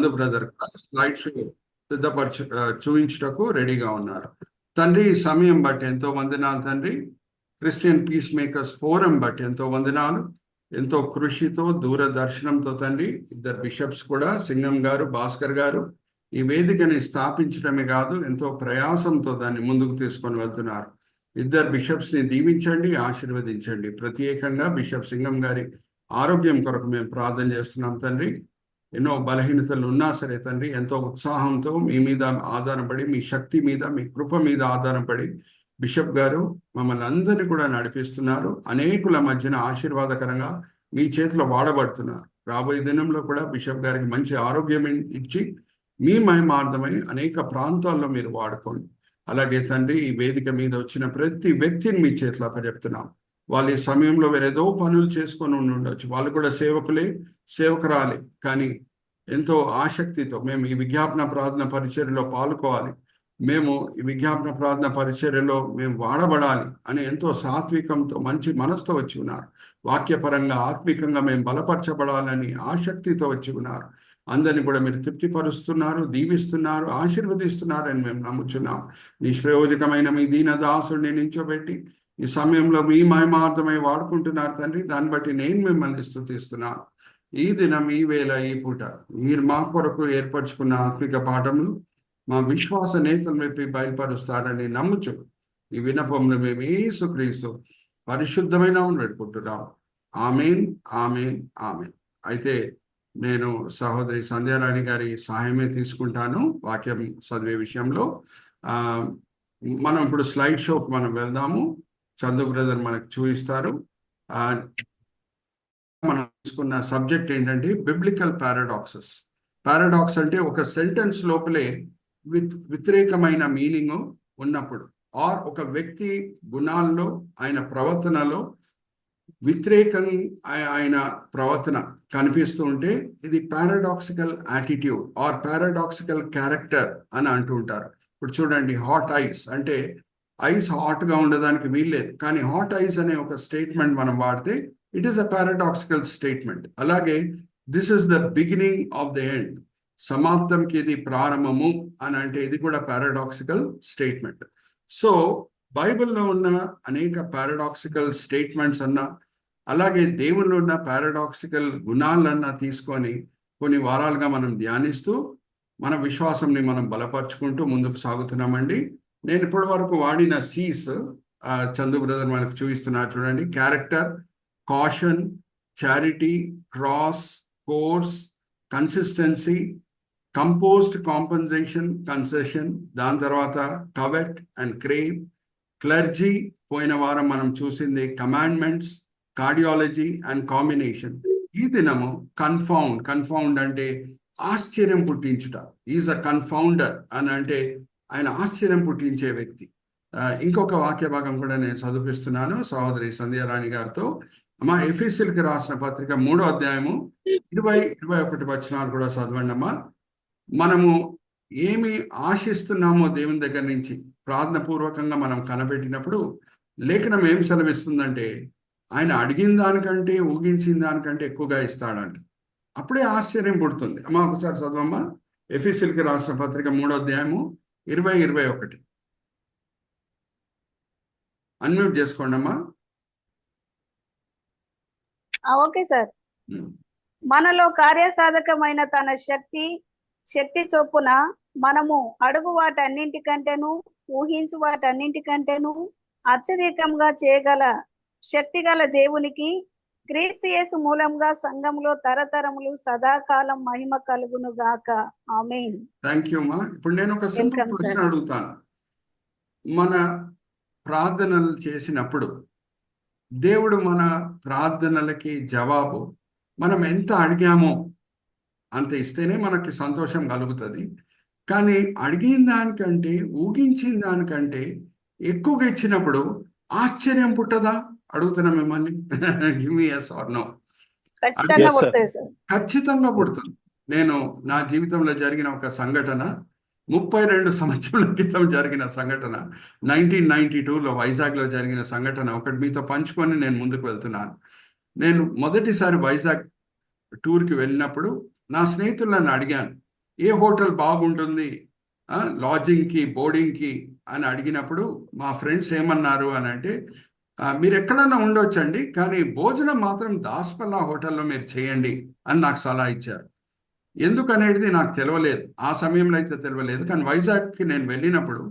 Chandu brother slide show సిద్ధపరచు చూపించుటకు రెడీగా ఉన్నారు. తండ్రి, ఈ సమయం బట్టి ఎంతో వందనాలు తండ్రి. క్రిస్టియన్ పీస్ మేకర్స్ ఫోరం బట్టి ఎంతో వందనాలు. ఎంతో కృషితో దూరదర్శనంతో తండ్రి, ఇద్దరు బిషప్స్ కూడా, సింగం గారు, భాస్కర్ గారు, ఈ వేదికని స్థాపించడమే కాదు ఎంతో ప్రయాసంతో దాన్ని ముందుకు తీసుకొని వెళ్తున్నారు. ఇద్దరు బిషప్స్ ని దీవించండి, ఆశీర్వదించండి. ప్రత్యేకంగా బిషప్ సింగం గారి ఆరోగ్యం కొరకు మేము ప్రార్థన చేస్తున్నాం తండ్రి. ఎన్నో బలహీనతలు ఉన్నా సరే తండ్రి, ఎంతో ఉత్సాహంతో మీ మీద ఆధారపడి, మీ శక్తి మీద, మీ కృప మీద ఆధారపడి బిషప్ గారు మమ్మల్ని అందరినీ కూడా నడిపిస్తున్నారు. అనేకుల మధ్యన ఆశీర్వాదకరంగా మీ చేతిలో వాడబడుతున్నారు. రాబోయే దినంలో కూడా బిషప్ గారికి మంచి ఆరోగ్యం ఇచ్చి మీ మహిమార్థమై అనేక ప్రాంతాల్లో మీరు వాడుకోండి. అలాగే తండ్రి, ఈ వేదిక మీద వచ్చిన ప్రతి వ్యక్తిని మీ చేతిలో అప్పచెప్తున్నాం. వాళ్ళు ఈ సమయంలో వేరేదో పనులు చేసుకొని ఉండొచ్చు. వాళ్ళు కూడా సేవకులే, సేవకురాలే, కానీ ఎంతో ఆసక్తితో మేము ఈ విజ్ఞాపన ప్రార్థన పరిచర్యలో పాల్గొవాలి, మేము ఈ విజ్ఞాపన ప్రార్థన పరిచర్యలో మేము వాడబడాలి అని ఎంతో సాత్వికంతో మంచి మనసుతో వచ్చి ఉన్నారు. వాక్యపరంగా, ఆత్మికంగా మేము బలపరచబడాలని ఆసక్తితో వచ్చి ఉన్నారు. అందరినీ కూడా మీరు తృప్తిపరుస్తున్నారు, దీవిస్తున్నారు, ఆశీర్వదిస్తున్నారని మేము నమ్ముచున్నాం. నిష్ప్రయోజకమైన మీ దీన దాసుడిని నించోబెట్టి ఈ సమయంలో మీ మహిమార్థమై వాడుకుంటున్నారు తండ్రి. దాన్ని బట్టి నేను మిమ్మల్ని స్తుతిస్తున్నాను. ఈ దినం, ఈ వేళ, ఈ పూట మీరు మా కొరకు ఏర్పరచుకున్న ఆత్మిక పాఠములు మా విశ్వాస నేతలు మెప్పి బయలుపరుస్తారని నమ్ముచు ఈ విన్నపంలో మేము యేసుక్రీస్తు పరిశుద్ధమైన పెట్టుకుంటున్నాం. ఆమేన్, ఆమేన్, ఆమేన్. అయితే నేను సహోదరి సంధ్యారాణి గారి సహాయమే తీసుకుంటాను వాక్యం చదివే విషయంలో. మనం ఇప్పుడు స్లైడ్ షోకి మనం వెళ్దాము. చందు బ్రదర్ మనకు చూపిస్తారు. మనం తీసుకున్న సబ్జెక్ట్ ఏంటంటే బిబ్లికల్ పారాడాక్సెస్. పారాడాక్స్ అంటే ఒక సెంటెన్స్ లోపలే వ్యతిరేకమైన మీనింగ్ ఉన్నప్పుడు, ఆర్ ఒక వ్యక్తి గుణాల్లో, ఆయన ప్రవర్తనలో వ్యతిరేకం ఆయన ప్రవర్తన కనిపిస్తూ ఉంటే ఇది paradoxical attitude or paradoxical character అని అంటూ ఉంటారు. ఇప్పుడు చూడండి, హాట్ ఐస్ అంటే ఐస్ హాట్గా ఉండడానికి వీల్లేదు, కానీ హాట్ ఐస్ అనే ఒక స్టేట్మెంట్ మనం వాడితే it is a paradoxical statement. అలాగే this is the beginning of the end, సమాప్తంకి ఇది ప్రారంభము అని అంటే ఇది కూడా పారాడాక్సికల్ స్టేట్మెంట్. సో బైబిల్లో ఉన్న అనేక పారాడాక్సికల్ స్టేట్మెంట్స్ అన్నా, అలాగే దేవుల్లో ఉన్న పారాడాక్సికల్ గుణాలన్నా తీసుకొని కొన్ని వారాలుగా మనం ధ్యానిస్తూ మన విశ్వాసంని మనం బలపరుచుకుంటూ ముందుకు సాగుతున్నామండి. నేను ఇప్పటి వరకు వాడిన సీస్ చందు బ్రదర్ మనకు చూపిస్తున్నారు చూడండి. Character, caution, charity, cross, course, consistency, composed, compensation, concession, దాని తర్వాత కవెట్ అండ్ క్రేవ్, క్లర్జీ, పోయిన వారం మనం చూసింది కమాండ్మెంట్స్, కార్డియాలజీ అండ్ కాంబినేషన్. ఈ దినము కన్ఫౌండ్ అంటే ఆశ్చర్యం పుట్టించుట. ఈజ్ అ కన్ఫౌండర్ అని అంటే ఆయన ఆశ్చర్యం పుట్టించే వ్యక్తి. ఇంకొక వాక్య భాగం కూడా నేను చదివిస్తున్నాను సహోదరి సంధ్యారాణి గారితో. అమ్మా, ఎఫెసీయులకు రాసిన పత్రిక 3వ అధ్యాయము 20-21 వచనాలు కూడా చదవండి అమ్మా. మనము ఏమి ఆశిస్తున్నామో దేవుని దగ్గర నుంచి ప్రార్థన పూర్వకంగా మనం కనబెట్టినప్పుడు లేఖనం ఏం సెలవిస్తుందంటే ఆయన అడిగిన దానికంటే, ఊహించిన దానికంటే ఎక్కువగా ఇస్తాడంట. అప్పుడే ఆశ్చర్యం పుడుతుంది. అమ్మా, ఒకసారి చదవమ్మా. ఎఫెసీయులకు రాసిన పత్రిక 3వ అధ్యాయము 20-21. అన్మ్యూట్ చేసుకోండి అమ్మా. Okay sir. మనలో కార్యసాధకమైన తన శక్తి చొప్పున మనము అడుగు వాటన్నింటికంటేను, ఊహించు వాటన్నింటికంటేను అత్యధికంగా చేయగల శక్తి గల దేవునికి క్రీస్తు యేసు మూలంగా సంఘంలో తరతరములు సదాకాలం మహిమ కలుగును గాక. ఆమేన్. థాంక్యూ అమ్మా. ఇప్పుడు నేను ఒక సింపుల్ ప్రశ్న అడుగుతాను. మన ప్రార్థనలు చేసినప్పుడు దేవుడు మన ప్రార్థనలకి జవాబు మనం ఎంత అడిగామో అంత ఇస్తేనే మనకి సంతోషం కలుగుతుంది. కానీ అడిగిన దానికంటే, ఊహించిన దానికంటే ఎక్కువగా ఇచ్చినప్పుడు ఆశ్చర్యం పుట్టదా? అడుగుతున్నా మిమ్మల్ని. Give me yes or no. ఖచ్చితంగా పుడుతుంది. నేను నా జీవితంలో జరిగిన ఒక సంఘటన, 32 సంవత్సరాల క్రితం జరిగిన సంఘటన, 1992లో వైజాగ్లో జరిగిన సంఘటన ఒకటి మీతో పంచుకొని నేను ముందుకు వెళ్తున్నాను. నేను మొదటిసారి వైజాగ్ టూర్కి వెళ్ళినప్పుడు నా స్నేహితులు నన్ను అడిగాను, ఏ హోటల్ బాగుంటుంది లాడ్జింగ్కి బోర్డింగ్కి అని అడిగినప్పుడు మా ఫ్రెండ్స్ ఏమన్నారు అని అంటే, మీరు ఎక్కడన్నా ఉండొచ్చండి, కానీ భోజనం మాత్రం దాస్పల్లా హోటల్లో మీరు చేయండి అని నాకు సలహా ఇచ్చారు. ఎందుకనేది నాకు తెలియలేదు, ఆ సమయంలో అయితే తెలియలేదు. కానీ వైజాగ్కి నేను వెళ్ళినప్పుడు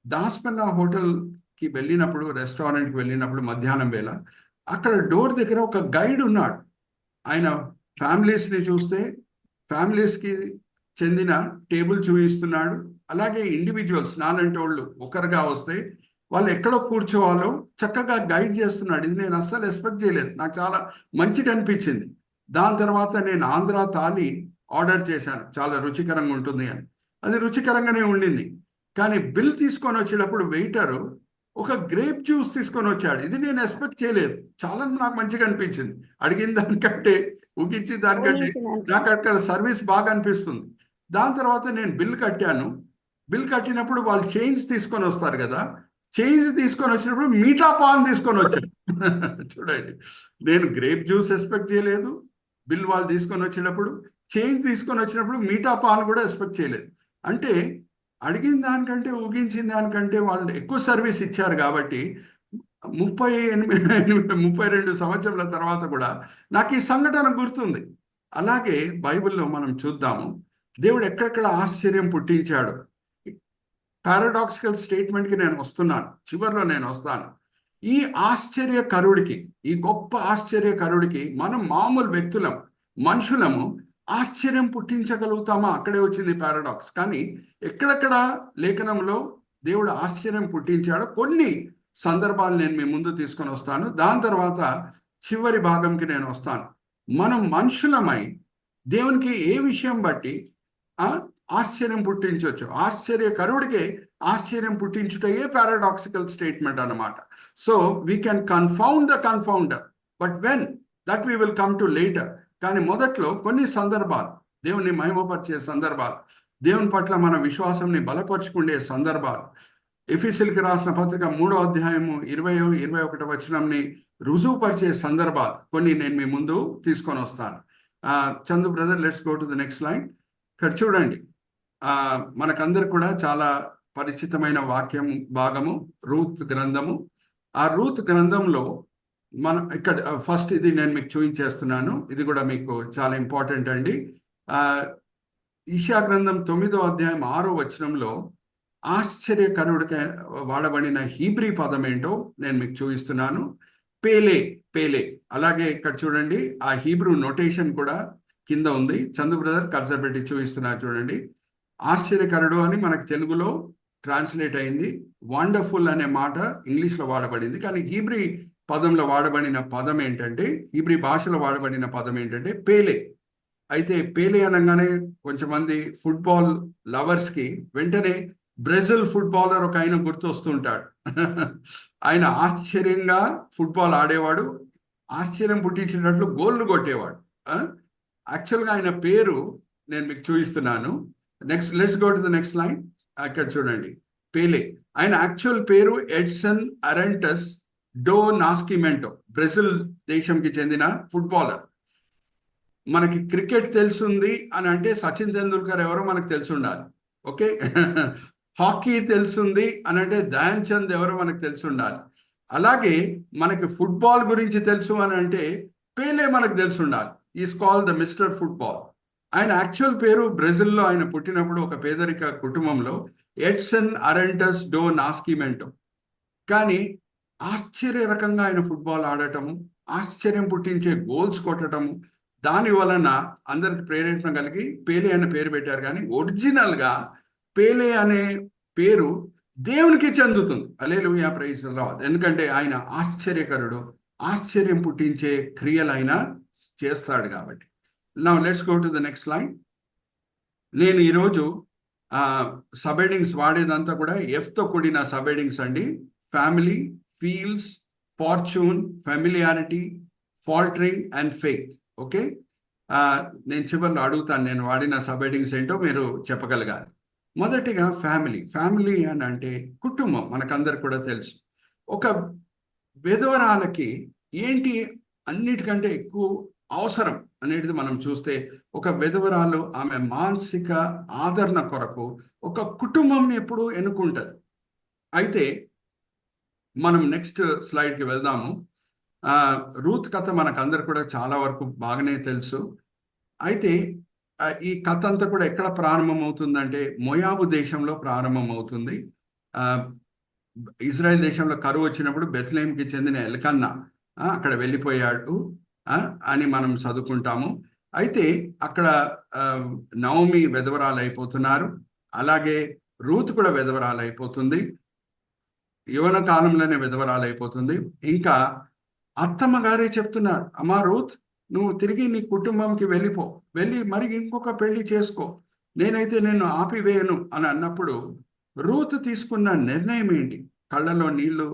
దాస్పల్లా హోటల్కి వెళ్ళినప్పుడు, రెస్టారెంట్కి వెళ్ళినప్పుడు మధ్యాహ్నం వేళ అక్కడ డోర్ దగ్గర ఒక గైడ్ ఉన్నాడు. ఆయన ఫ్యామిలీస్ని చూస్తే ఫ్యామిలీస్కి చెందిన టేబుల్ చూపిస్తున్నాడు. అలాగే ఇండివిజువల్స్ నాలంటి వాళ్ళు ఒకరుగా వస్తే వాళ్ళు ఎక్కడో కూర్చోవాలో చక్కగా గైడ్ చేస్తున్నాడు. ఇది నేను అస్సలు ఎక్స్పెక్ట్ చేయలేదు, నాకు చాలా మంచిగా అనిపించింది. దాని తర్వాత నేను ఆంధ్ర థాలి ఆర్డర్ చేశాను, చాలా రుచికరంగా ఉంటుంది అని. అది రుచికరంగానే ఉండింది. కానీ బిల్ తీసుకొని వచ్చేటప్పుడు వెయిటరు ఒక గ్రేప్ జ్యూస్ తీసుకొని వచ్చాడు. ఇది నేను ఎక్స్పెక్ట్ చేయలేదు, చాలా నాకు మంచిగా అనిపించింది. అడిగిన దానికంటే ఊగించిన దానికంటే నాకు అక్కడ సర్వీస్ బాగా అనిపిస్తుంది. దాని తర్వాత నేను బిల్ కట్టాను. బిల్ కట్టినప్పుడు వాళ్ళు చేంజ్ తీసుకొని వస్తారు కదా, చేంజ్ తీసుకొని వచ్చినప్పుడు మీఠా పాన్ తీసుకొని వచ్చాను. చూడండి, నేను గ్రేప్ జ్యూస్ ఎక్స్పెక్ట్ చేయలేదు, బిల్ వాళ్ళు తీసుకొని వచ్చేటప్పుడు చేంజ్ తీసుకొని వచ్చినప్పుడు మీఠా పాన్ కూడా ఎక్స్పెక్ట్ చేయలేదు. అంటే అడిగిన దానికంటే ఊగించిన దానికంటే వాళ్ళు ఎక్కువ సర్వీస్ ఇచ్చారు. కాబట్టి 32 సంవత్సరాల తర్వాత కూడా నాకు ఈ సంఘటన గుర్తుంది. అలాగే బైబిల్లో మనం చూద్దాము, దేవుడు ఎక్కడెక్కడ ఆశ్చర్యం పుట్టించాడు. పారాడాక్సికల్ స్టేట్మెంట్కి నేను వస్తున్నాను, చివరిలో నేను వస్తాను. ఈ ఆశ్చర్యకరుడికి, ఈ గొప్ప ఆశ్చర్యకరుడికి మనం మామూలు వ్యక్తులం, మనుషులము ఆశ్చర్యం పుట్టించగలుగుతామా? అక్కడే వచ్చింది పారాడాక్స్. కానీ ఎక్కడెక్కడ లేఖనంలో దేవుడు ఆశ్చర్యం పుట్టించాడో కొన్ని సందర్భాలు నేను మీ ముందు తీసుకొని వస్తాను. దాని తర్వాత చివరి భాగంకి నేను వస్తాను. మనం మనుషులమై దేవునికి ఏ విషయం బట్టి ఆశ్చర్యం పుట్టించవచ్చు, ఆశ్చర్యకరుడికే ఆశ్చర్యం పుట్టించుటయే పారాడాక్సికల్ స్టేట్మెంట్ అన్నమాట. So we can confound the confounder, but when that we will come to later. కానీ మొదట్లో కొన్ని సందర్భాలు, దేవుని మహిమపరిచే సందర్భాలు, దేవుని పట్ల మన విశ్వాసాన్ని బలపరుచుకునే సందర్భాలు, ఎఫెసీయులకు రాసిన పత్రిక 3వ అధ్యాయము 20-21 వచనంని రుజువుపరిచే సందర్భాలు కొన్ని నేను మీ ముందు తీసుకొని వస్తాను. Chandu brother, let's go to the next line. ఇక్కడ చూడండి, మనకందరు కూడా చాలా పరిచితమైన వాక్యం భాగము రూత్ గ్రంథము. ఆ రూత్ గ్రంథంలో మనం ఇక్కడ ఫస్ట్ ఇది నేను మీకు చూపించేస్తున్నాను, ఇది కూడా మీకు చాలా ఇంపార్టెంట్ అండి. యెషయా గ్రంథం 9వ అధ్యాయం 6వ వచనంలో ఆశ్చర్యకరుడికి వాడబడిన హీబ్రీ పదం ఏంటో నేను మీకు చూపిస్తున్నాను. పేలే, పేలే. అలాగే ఇక్కడ చూడండి, ఆ హీబ్రూ నోటేషన్ కూడా కింద ఉంది. చందు బ్రదర్ కర్సర్ పెట్టి చూపిస్తున్నారు చూడండి. ఆశ్చర్యకరుడు అని మనకు తెలుగులో ట్రాన్స్లేట్ అయింది. వండర్ఫుల్ అనే మాట ఇంగ్లీష్లో వాడబడింది. కానీ హీబ్రీ పదంలో వాడబడిన పదం ఏంటంటే, హీబ్రీ భాషలో వాడబడిన పదం ఏంటంటే పేలే. అయితే పేలే అనగానే కొంచెమంది ఫుట్బాల్ లవర్స్కి వెంటనే బ్రెజిల్ ఫుట్బాలర్ ఒక ఆయన గుర్తొస్తుంటాడు. ఆయన ఆశ్చర్యంగా ఫుట్బాల్ ఆడేవాడు, ఆశ్చర్యం పుట్టించినట్లు గోల్లు కొట్టేవాడు. యాక్చువల్గా ఆయన పేరు నేను మీకు చూపిస్తున్నాను. Next, let's go to the next line. అక్కడ చూడండి, పేలే. ఆయన యాక్చువల్ పేరు ఎడ్సన్ అరెంటస్ డో నాస్కిమెంటో, బ్రెజిల్ దేశంకి చెందిన ఫుట్బాలర్. మనకి క్రికెట్ తెలుసుంది అని అంటే సచిన్ తెండూల్కర్ ఎవరో మనకు తెలిసి ఉండాలి, ఓకే. హాకీ తెలుసుంది అని అంటే ధ్యాన్ చంద్ ఎవరో మనకు తెలిసి ఉండాలి. అలాగే మనకి ఫుట్బాల్ గురించి తెలుసు అని అంటే పేలే మనకు తెలిసి ఉండాలి. Is called the mister football. ఆయన యాక్చువల్ పేరు, బ్రెజిల్లో ఆయన పుట్టినప్పుడు ఒక పేదరిక కుటుంబంలో ఎడ్సన్ అరెంటస్ డో నాస్కిమెంటో. కానీ ఆశ్చర్య రకంగా ఆయన ఫుట్బాల్ ఆడటము, ఆశ్చర్యం పుట్టించే గోల్స్ కొట్టడము, దాని వలన అందరికి ప్రేరేపణ కలిగి పేలే అనే పేరు పెట్టారు. కానీ ఒరిజినల్గా పేలే అనే పేరు దేవునికి చెందుతుంది. Hallelujah, praise the Lord. ఎందుకంటే ఆయన ఆశ్చర్యకరుడు, ఆశ్చర్యం పుట్టించే క్రియలు ఆయన చేస్తాడు కాబట్టి. Now let's go to the next line. నేను ఈరోజు సబెడింగ్స్ వాడేదంతా కూడా ఎఫ్తో కూడిన సబెడింగ్స్ అండి. Family, feels, fortune, familiarity, faltering and faith. Okay, నేను చివరిలో అడుగుతాను నేను వాడిన సబెడింగ్స్ ఏంటో మీరు చెప్పగలగాలి. మొదటిగా ఫ్యామిలీ. ఫ్యామిలీ అని అంటే కుటుంబం, మనకందరు కూడా తెలుసు. ఒక విధవరాలకి ఏంటి అన్నిటికంటే ఎక్కువ అవసరం అనేది మనం చూస్తే ఒక విధవరాలు ఆమె మానసిక ఆదరణ కొరకు ఒక కుటుంబంని ఎప్పుడు ఎన్నుకుంటది. అయితే మనం నెక్స్ట్ స్లైడ్కి వెళ్దాము. రూత్ కథ మనకందరు కూడా చాలా వరకు బాగానే తెలుసు. అయితే ఈ కథ అంతా కూడా ఎక్కడ ప్రారంభమవుతుందంటే మోయాబు దేశంలో ప్రారంభమవుతుంది. ఇజ్రాయెల్ దేశంలో కరువు వచ్చినప్పుడు బెత్లెహేంకి చెందిన ఎల్కన్నా అక్కడ వెళ్ళిపోయాడు అని మనం చదువుకుంటాము. అయితే అక్కడ నవమి విధవరాలు అయిపోతున్నారు, అలాగే రూత్ కూడా విధవరాలు అయిపోతుంది, యవన కాలంలోనే విధవరాలు అయిపోతుంది. ఇంకా అత్తమ్మ గారే చెప్తున్నారు, అమ్మా రూత్ నువ్వు తిరిగి నీ కుటుంబంకి వెళ్ళి మరి ఇంకొక పెళ్లి చేసుకో, నేనైతే నిన్ను ఆపివేయను అని అన్నప్పుడు రూత్ తీసుకున్న నిర్ణయం ఏంటి? కళ్ళలో నీళ్లు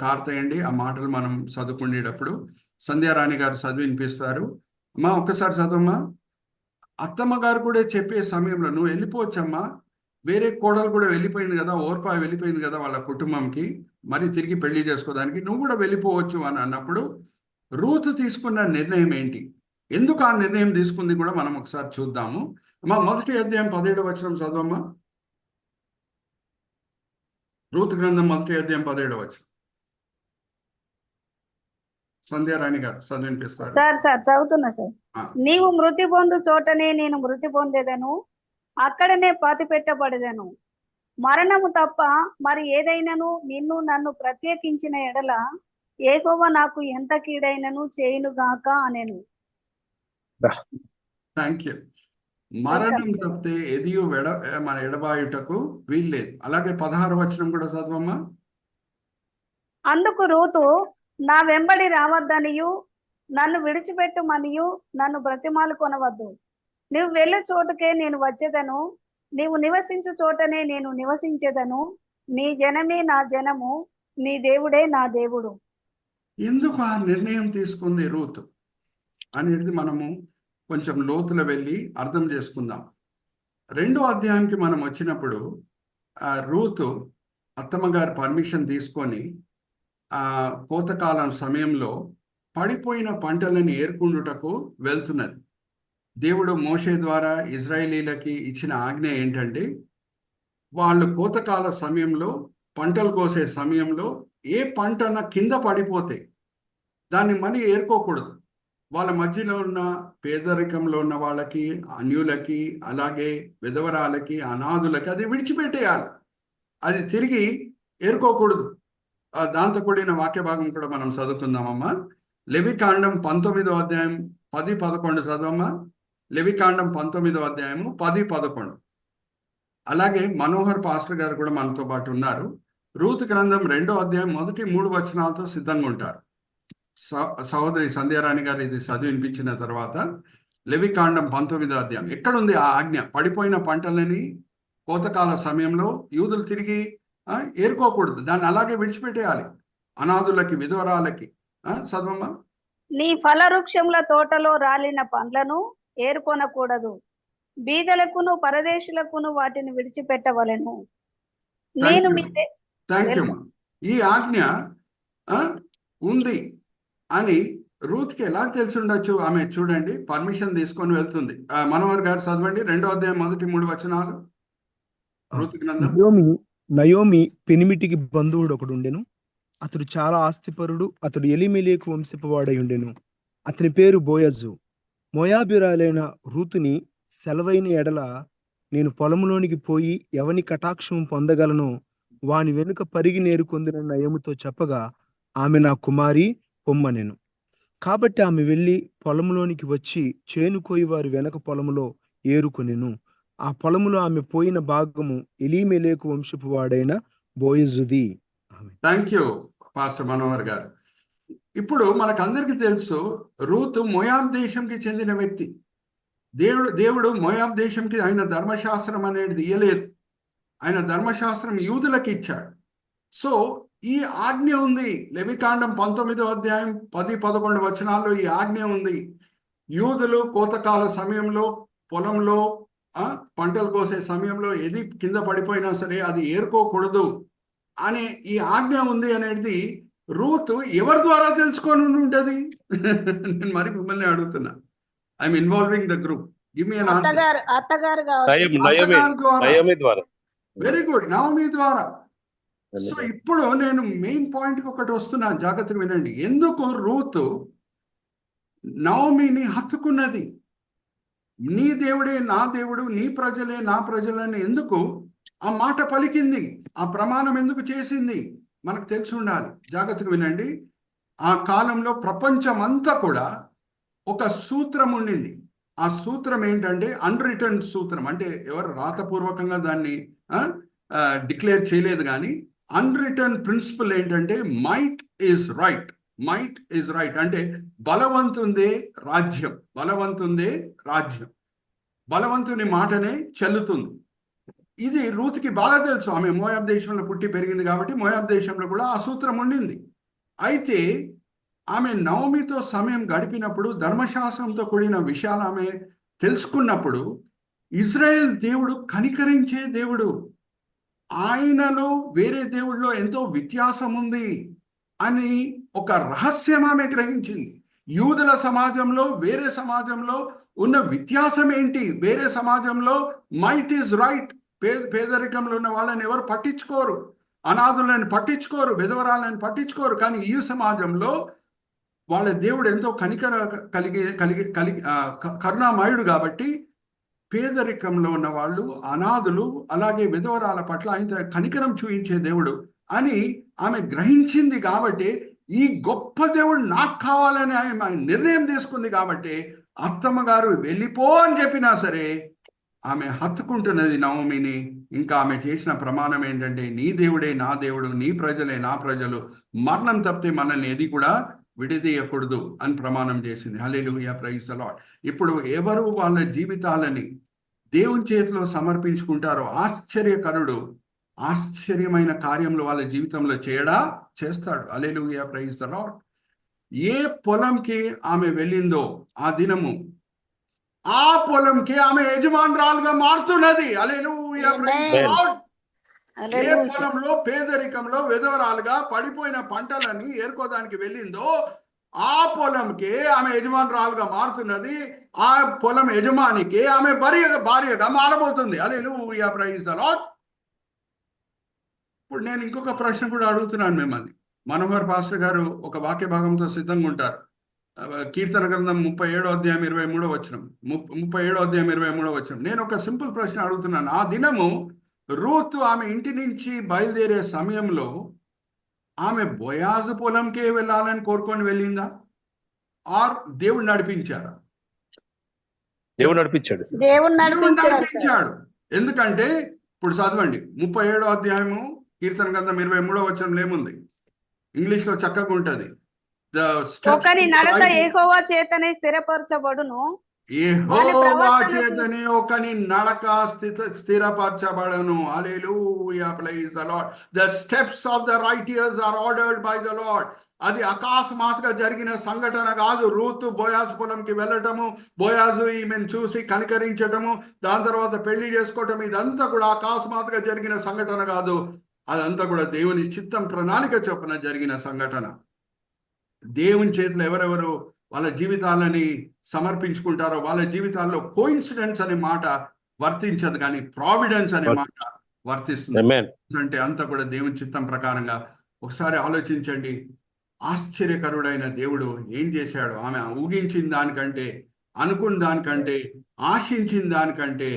కారుతాయండి ఆ మాటలు మనం చదువుకునేటప్పుడు. సంధ్యారాణి గారు చదివినిపిస్తారు. అమ్మా ఒక్కసారి చదవమ్మా. అత్తమ్మ గారు కూడా చెప్పే సమయంలో నువ్వు వెళ్ళిపోవచ్చమ్మా, వేరే కోడలు కూడా వెళ్ళిపోయింది కదా, ఓర్పా వెళ్ళిపోయింది కదా వాళ్ళ కుటుంబంకి, మరి తిరిగి పెళ్లి చేసుకోవడానికి నువ్వు కూడా వెళ్ళిపోవచ్చు అని అన్నప్పుడు రూత్ తీసుకున్న నిర్ణయం ఏంటి, ఎందుకు ఆ నిర్ణయం తీసుకుంది కూడా మనం ఒకసారి చూద్దాము. అమ్మా 1వ అధ్యాయం 17వ వచనం చదవమ్మా. రూత్ గ్రంథం 1వ అధ్యాయం 17వ వచనం. సంధ్యారాణి గారు చదివినిపిస్తారు. సార్ చదువుతున్నా సార్. నీవు మృతి పొందు చోటనే నేను మృతి పొందేదను, అక్కడనే పాతి పెట్టబడేదను. మరణము తప్ప మరి ఏదైనాను నిన్ను నన్ను ప్రత్యేకించిన ఎడల యెహోవా నాకు ఎంత కీడైనను చేయునుగాక అనేను. Thank you. మరణం తప్పితే ఎదియు మన ఎడబాయుటకు వీల్లేదు. అలాగే 16వ వచనం కూడా చదవమ్మా. అందుకు రూతు నా వెంబడి రావద్దనియు నన్ను విడిచిపెట్టుమనియు నన్ను బ్రతిమాలు కొనవద్దు, నీవు వెళ్ళు చోటుకే నేను వచ్చేదను, నీవు నివసించు చోటనే నేను నివసించేదను, నీ జనమే నా జనము, నీ దేవుడే నా దేవుడు. ఎందుకు ఆ నిర్ణయం తీసుకుంది రూత్ అనేది మనము కొంచెం లోతులో వెళ్ళి అర్థం చేసుకుందాం. 2వ అధ్యాయానికి మనం వచ్చినప్పుడు రూత్ అత్తమ్మ గారి పర్మిషన్ తీసుకొని కోతకాలం సమయంలో పడిపోయిన పంటలను ఏరుకుండుటకు వెళ్తున్నది. దేవుడు మోషే ద్వారా ఇజ్రాయేలీలకి ఇచ్చిన ఆజ్ఞ ఏంటంటే వాళ్ళు కోతకాల సమయంలో పంటలు కోసే సమయంలో ఏ పంటన కింద పడిపోతే దాన్ని మళ్ళీ ఏరుకోకూడదు. వాళ్ళ మధ్యలో ఉన్న పేదరికంలో ఉన్న వాళ్ళకి, అన్యులకి, అలాగే విధవరాలకి, అనాథులకి అది విడిచిపెట్టేయాలి, అది తిరిగి ఏరుకోకూడదు. దాంతో కూడిన వాక్య భాగం కూడా మనం చదువుకుందామమ్మా. లెవికాండం 19వ అధ్యాయం 10-11 చదవమ్మా. లెవికాండం 19వ అధ్యాయము 10-11. అలాగే మనోహర్ పాస్టర్ గారు కూడా మనతో పాటు ఉన్నారు. రూత్ గ్రంథం 2వ అధ్యాయం 1-3 వచనాలతో సిద్ధంగా ఉంటారు. సహోదరి సంధ్యారాణి గారు ఇది చదివినిపించిన తర్వాత లెవికాండం 19వ అధ్యాయం ఎక్కడుంది ఆ ఆజ్ఞ? పడిపోయిన పంటలని కోతకాల సమయంలో యూదులు తిరిగి ఏరుకోకూడదు, దాన్ని అలాగే విడిచిపెట్టేయాలి, అనాథులకి, విధవరాలకి. చదవమ్మా. నీ ఫలవృక్షముల తోటలో రాలిన పండ్లను ఏరుకొనకూడదు, బీదలకును పరదేశులకును వాటిని విడిచిపెట్టవలెను. నేను థ్యాంక్ యూ. ఈ ఆజ్ఞ ఉంది అని రూత్కి ఎలా తెలిసి ఉండొచ్చు? ఆమె చూడండి పర్మిషన్ తీసుకొని వెళ్తుంది. మనోహర్ గారు చదవండి 2వ అధ్యాయం 1-3 వచనాలు. రూత్ గ్రంథం. నయోమి పెనిమిటికి బంధువుడు ఒకడు ఉండెను, అతడు చాలా ఆస్తిపరుడు, అతడు ఎలీమెలెకు వంశపు వాడై ఉండెను, అతని పేరు బోయజు. మోయాబీరాలైన రూతుని సెలవైన ఎడల నేను పొలంలోనికి పోయి ఎవని కటాక్షం పొందగలను వాని వెనుక పరిగి నేరుకొందిన నయోమితో చెప్పగా ఆమె నా కుమారి పొమ్మనెను. కాబట్టి ఆమె వెళ్ళి పొలంలోనికి వచ్చి చేనుకోయి వారి వెనక పొలములో ఏరుకొనెను. ఆ పొలములో ఆమె పోయిన భాగము ఎలీమెలెకు వంశపు వాడైన బోయజుది. థ్యాంక్ యూ పాస్టర్ మనోహర్ గారు. ఇప్పుడు మనకందరికీ తెలుసు రూత్ మోయాబ్ దేశంకి చెందిన వ్యక్తి. దేవుడు మోయాబ్ దేశంకి ఆయన ధర్మశాస్త్రం అనేది ఇయ్యలేదు, ఆయన ధర్మశాస్త్రం యూదులకు ఇచ్చాడు. సో ఈ ఆజ్ఞ ఉంది. లెవికాండం 19వ అధ్యాయం 10-11 వచనాల్లో ఈ ఆజ్ఞ ఉంది. యూదులు కోతకాల సమయంలో పొలంలో పంటలు కోసే సమయంలో ఏది కింద పడిపోయినా సరే అది ఏరుకోకూడదు అనే ఈ ఆజ్ఞ ఉంది అనేది రూత్ ఎవరి ద్వారా తెలుసుకొని ఉంటుంది? నేను మరి మిమ్మల్ని అడుగుతున్నా. I'm involving the group. Give me an answer. అత్తగారు కావచ్చు. అత్తగారి ద్వారా. నయోమి ద్వారా. వెరీ గుడ్, నవమి ద్వారా. సో ఇప్పుడు నేను మెయిన్ పాయింట్కి ఒకటి వస్తున్నాను, జాగ్రత్తగా వినండి. ఎందుకు రూతు నవమిని హత్తుకున్నది? నీ దేవుడే నా దేవుడు, నీ ప్రజలే నా ప్రజలని ఎందుకు ఆ మాట పలికింది? ఆ ప్రమాణం ఎందుకు చేసింది? మనకు తెలిసి ఉండాలి. జాగ్రత్తగా వినండి. ఆ కాలంలో ప్రపంచం అంతా కూడా ఒక సూత్రం ఉండింది. ఆ సూత్రం ఏంటంటే అన్రిటర్న్ సూత్రం. అంటే ఎవరు రాతపూర్వకంగా దాన్ని డిక్లేర్ చేయలేదు, కానీ అన్రిటర్న్ ప్రిన్సిపల్ ఏంటంటే might is right. Might is right అంటే బలవంతుందే రాజ్యం, బలవంతుందే రాజ్యం, బలవంతుని మాటనే చెల్లుతుంది. ఇది రూతుకి బాగా తెలుసు. ఆమె మోయాబ్ దేశంలో పుట్టి పెరిగింది కాబట్టి మోయాబ్ దేశంలో కూడా ఆ సూత్రం ఉండింది. అయితే ఆమె నవమితో సమయం గడిపినప్పుడు, ధర్మశాస్త్రంతో కూడిన విషయాలు ఆమె తెలుసుకున్నప్పుడు, ఇజ్రాయెల్ దేవుడు కనికరించే దేవుడు, ఆయనలో వేరే దేవుడిలో ఎంతో వ్యత్యాసం ఉంది అని ఒక రహస్యం ఆమె గ్రహించింది. యూదుల సమాజంలో వేరే సమాజంలో ఉన్న వ్యత్యాసం ఏంటి? వేరే సమాజంలో మైట్ ఈజ్ రైట్, పేదరికంలో ఉన్న వాళ్ళని ఎవరు పట్టించుకోరు, అనాథులను పట్టించుకోరు, విధవరాలను పట్టించుకోరు. కానీ ఈ సమాజంలో వాళ్ళ దేవుడు ఎంతో కనికర కరుణామయుడు కాబట్టి పేదరికంలో ఉన్న వాళ్ళు, అనాథులు, అలాగే విధవరాల పట్ల ఆయన కనికరం చూపించే దేవుడు అని ఆమె గ్రహించింది. కాబట్టి ఈ గొప్ప దేవుడు నాకు కావాలని ఆమె నిర్ణయం తీసుకుంది. కాబట్టి అత్తమ్మ గారు వెళ్ళిపో అని చెప్పినా సరే ఆమె హత్తుకుంటున్నది నవమిని. ఇంకా ఆమె చేసిన ప్రమాణం ఏంటంటే నీ దేవుడే నా దేవుడు, నీ ప్రజలే నా ప్రజలు, మరణం తప్పితే మనల్ని ఏది కూడా విడదీయకూడదు అని ప్రమాణం చేసింది. హల్లెలూయా, ప్రైజ్ ది లార్డ్. ఇప్పుడు ఎవరు వాళ్ళ జీవితాలని దేవుని చేతిలో సమర్పించుకుంటారో ఆశ్చర్యకరుడు ఆశ్చర్యమైన కార్యములు వాళ్ళ జీవితంలో చేస్తాడు. హల్లెలూయా, ప్రైజ్ ది లార్డ్. ఏ పొలంకి ఆమె వెళ్ళిందో ఆ దినము ఆ పొలంకి ఆమె యజమానురాలుగా మారుతున్నది. హల్లెలూయా, ప్రైజ్ ది లార్డ్. ఏ పొలంలో పేదరికంలో విధవరాలుగా పడిపోయిన పంటలని ఏరుకోదానికి వెళ్ళిందో ఆ పొలంకి ఆమె యజమానురాలుగా మారుతున్నది. ఆ పొలం యజమానికి ఆమె భార్యగా మారబోతుంది. హల్లెలూయా, ప్రైజ్ ది లార్డ్. ఇప్పుడు నేను ఇంకొక ప్రశ్న కూడా అడుగుతున్నాను మిమ్మల్ని. మనోహర్ పాస్టర్ గారు ఒక వాక్య భాగంతో సిద్ధంగా ఉంటారు. కీర్తన గ్రంథం 37వ అధ్యాయం 23వ వచనం, 37వ అధ్యాయం 23వ వచనం. నేను ఒక సింపుల్ ప్రశ్న అడుగుతున్నాను. ఆ దినము రూతు ఆమె ఇంటి నుంచి బయలుదేరే సమయంలో ఆమె బోయాజు పొలంకే వెళ్ళాలని కోరుకొని వెళ్ళిందా? ఆర్ దేవుడు నడిపించారా? దేవుడు నడిపించాడు. దేవుడు నడిపించాడు. ఎందుకంటే ఇప్పుడు చదవండి 37వ అధ్యాయము కీర్తన గ్రంథం 23వ వచనంలో ఏముంది? ఇంగ్లీష్ లో చక్కగా ఉంటది. ఒకని నడక యెహోవా చేతనే స్థిరపరచబడును. యెహోవా చేతనే ఒకని నడక స్థిరపరచబడును. Hallelujah, praise the Lord. The steps of the righteous are ordered by the Lord. అది అకస్మాత్తుగా జరిగిన సంఘటన కాదు. రూతు బోయాజు పొలంకి వెళ్ళటము, బోయాజు ఈమెను చూసి కనికరించటము, దాని తర్వాత పెళ్లి చేసుకోవటం, ఇదంతా కూడా అకస్మాత్తుగా జరిగిన సంఘటన కాదు. అదంతా కూడా దేవుని చిత్తం, ప్రణాళిక చొప్పున జరిగిన సంఘటన. దేవుని చేతిలో ఎవరెవరు వాళ్ళ జీవితాలని సమర్పించుకుంటారో వాళ్ళ జీవితాల్లో కోయిన్సిడెన్స్ అనే మాట వర్తించదు, కానీ ప్రావిడెన్స్ అనే మాట వర్తిస్తుంది. అంటే అంతా కూడా దేవుని చిత్తం ప్రకారంగా. ఒకసారి ఆలోచించండి, ఆశ్చర్యకరుడైన దేవుడు ఏం చేశాడు? ఆమె ఊహించిన దానికంటే, అనుకున్న దానికంటే, ఆశించిన దానికంటే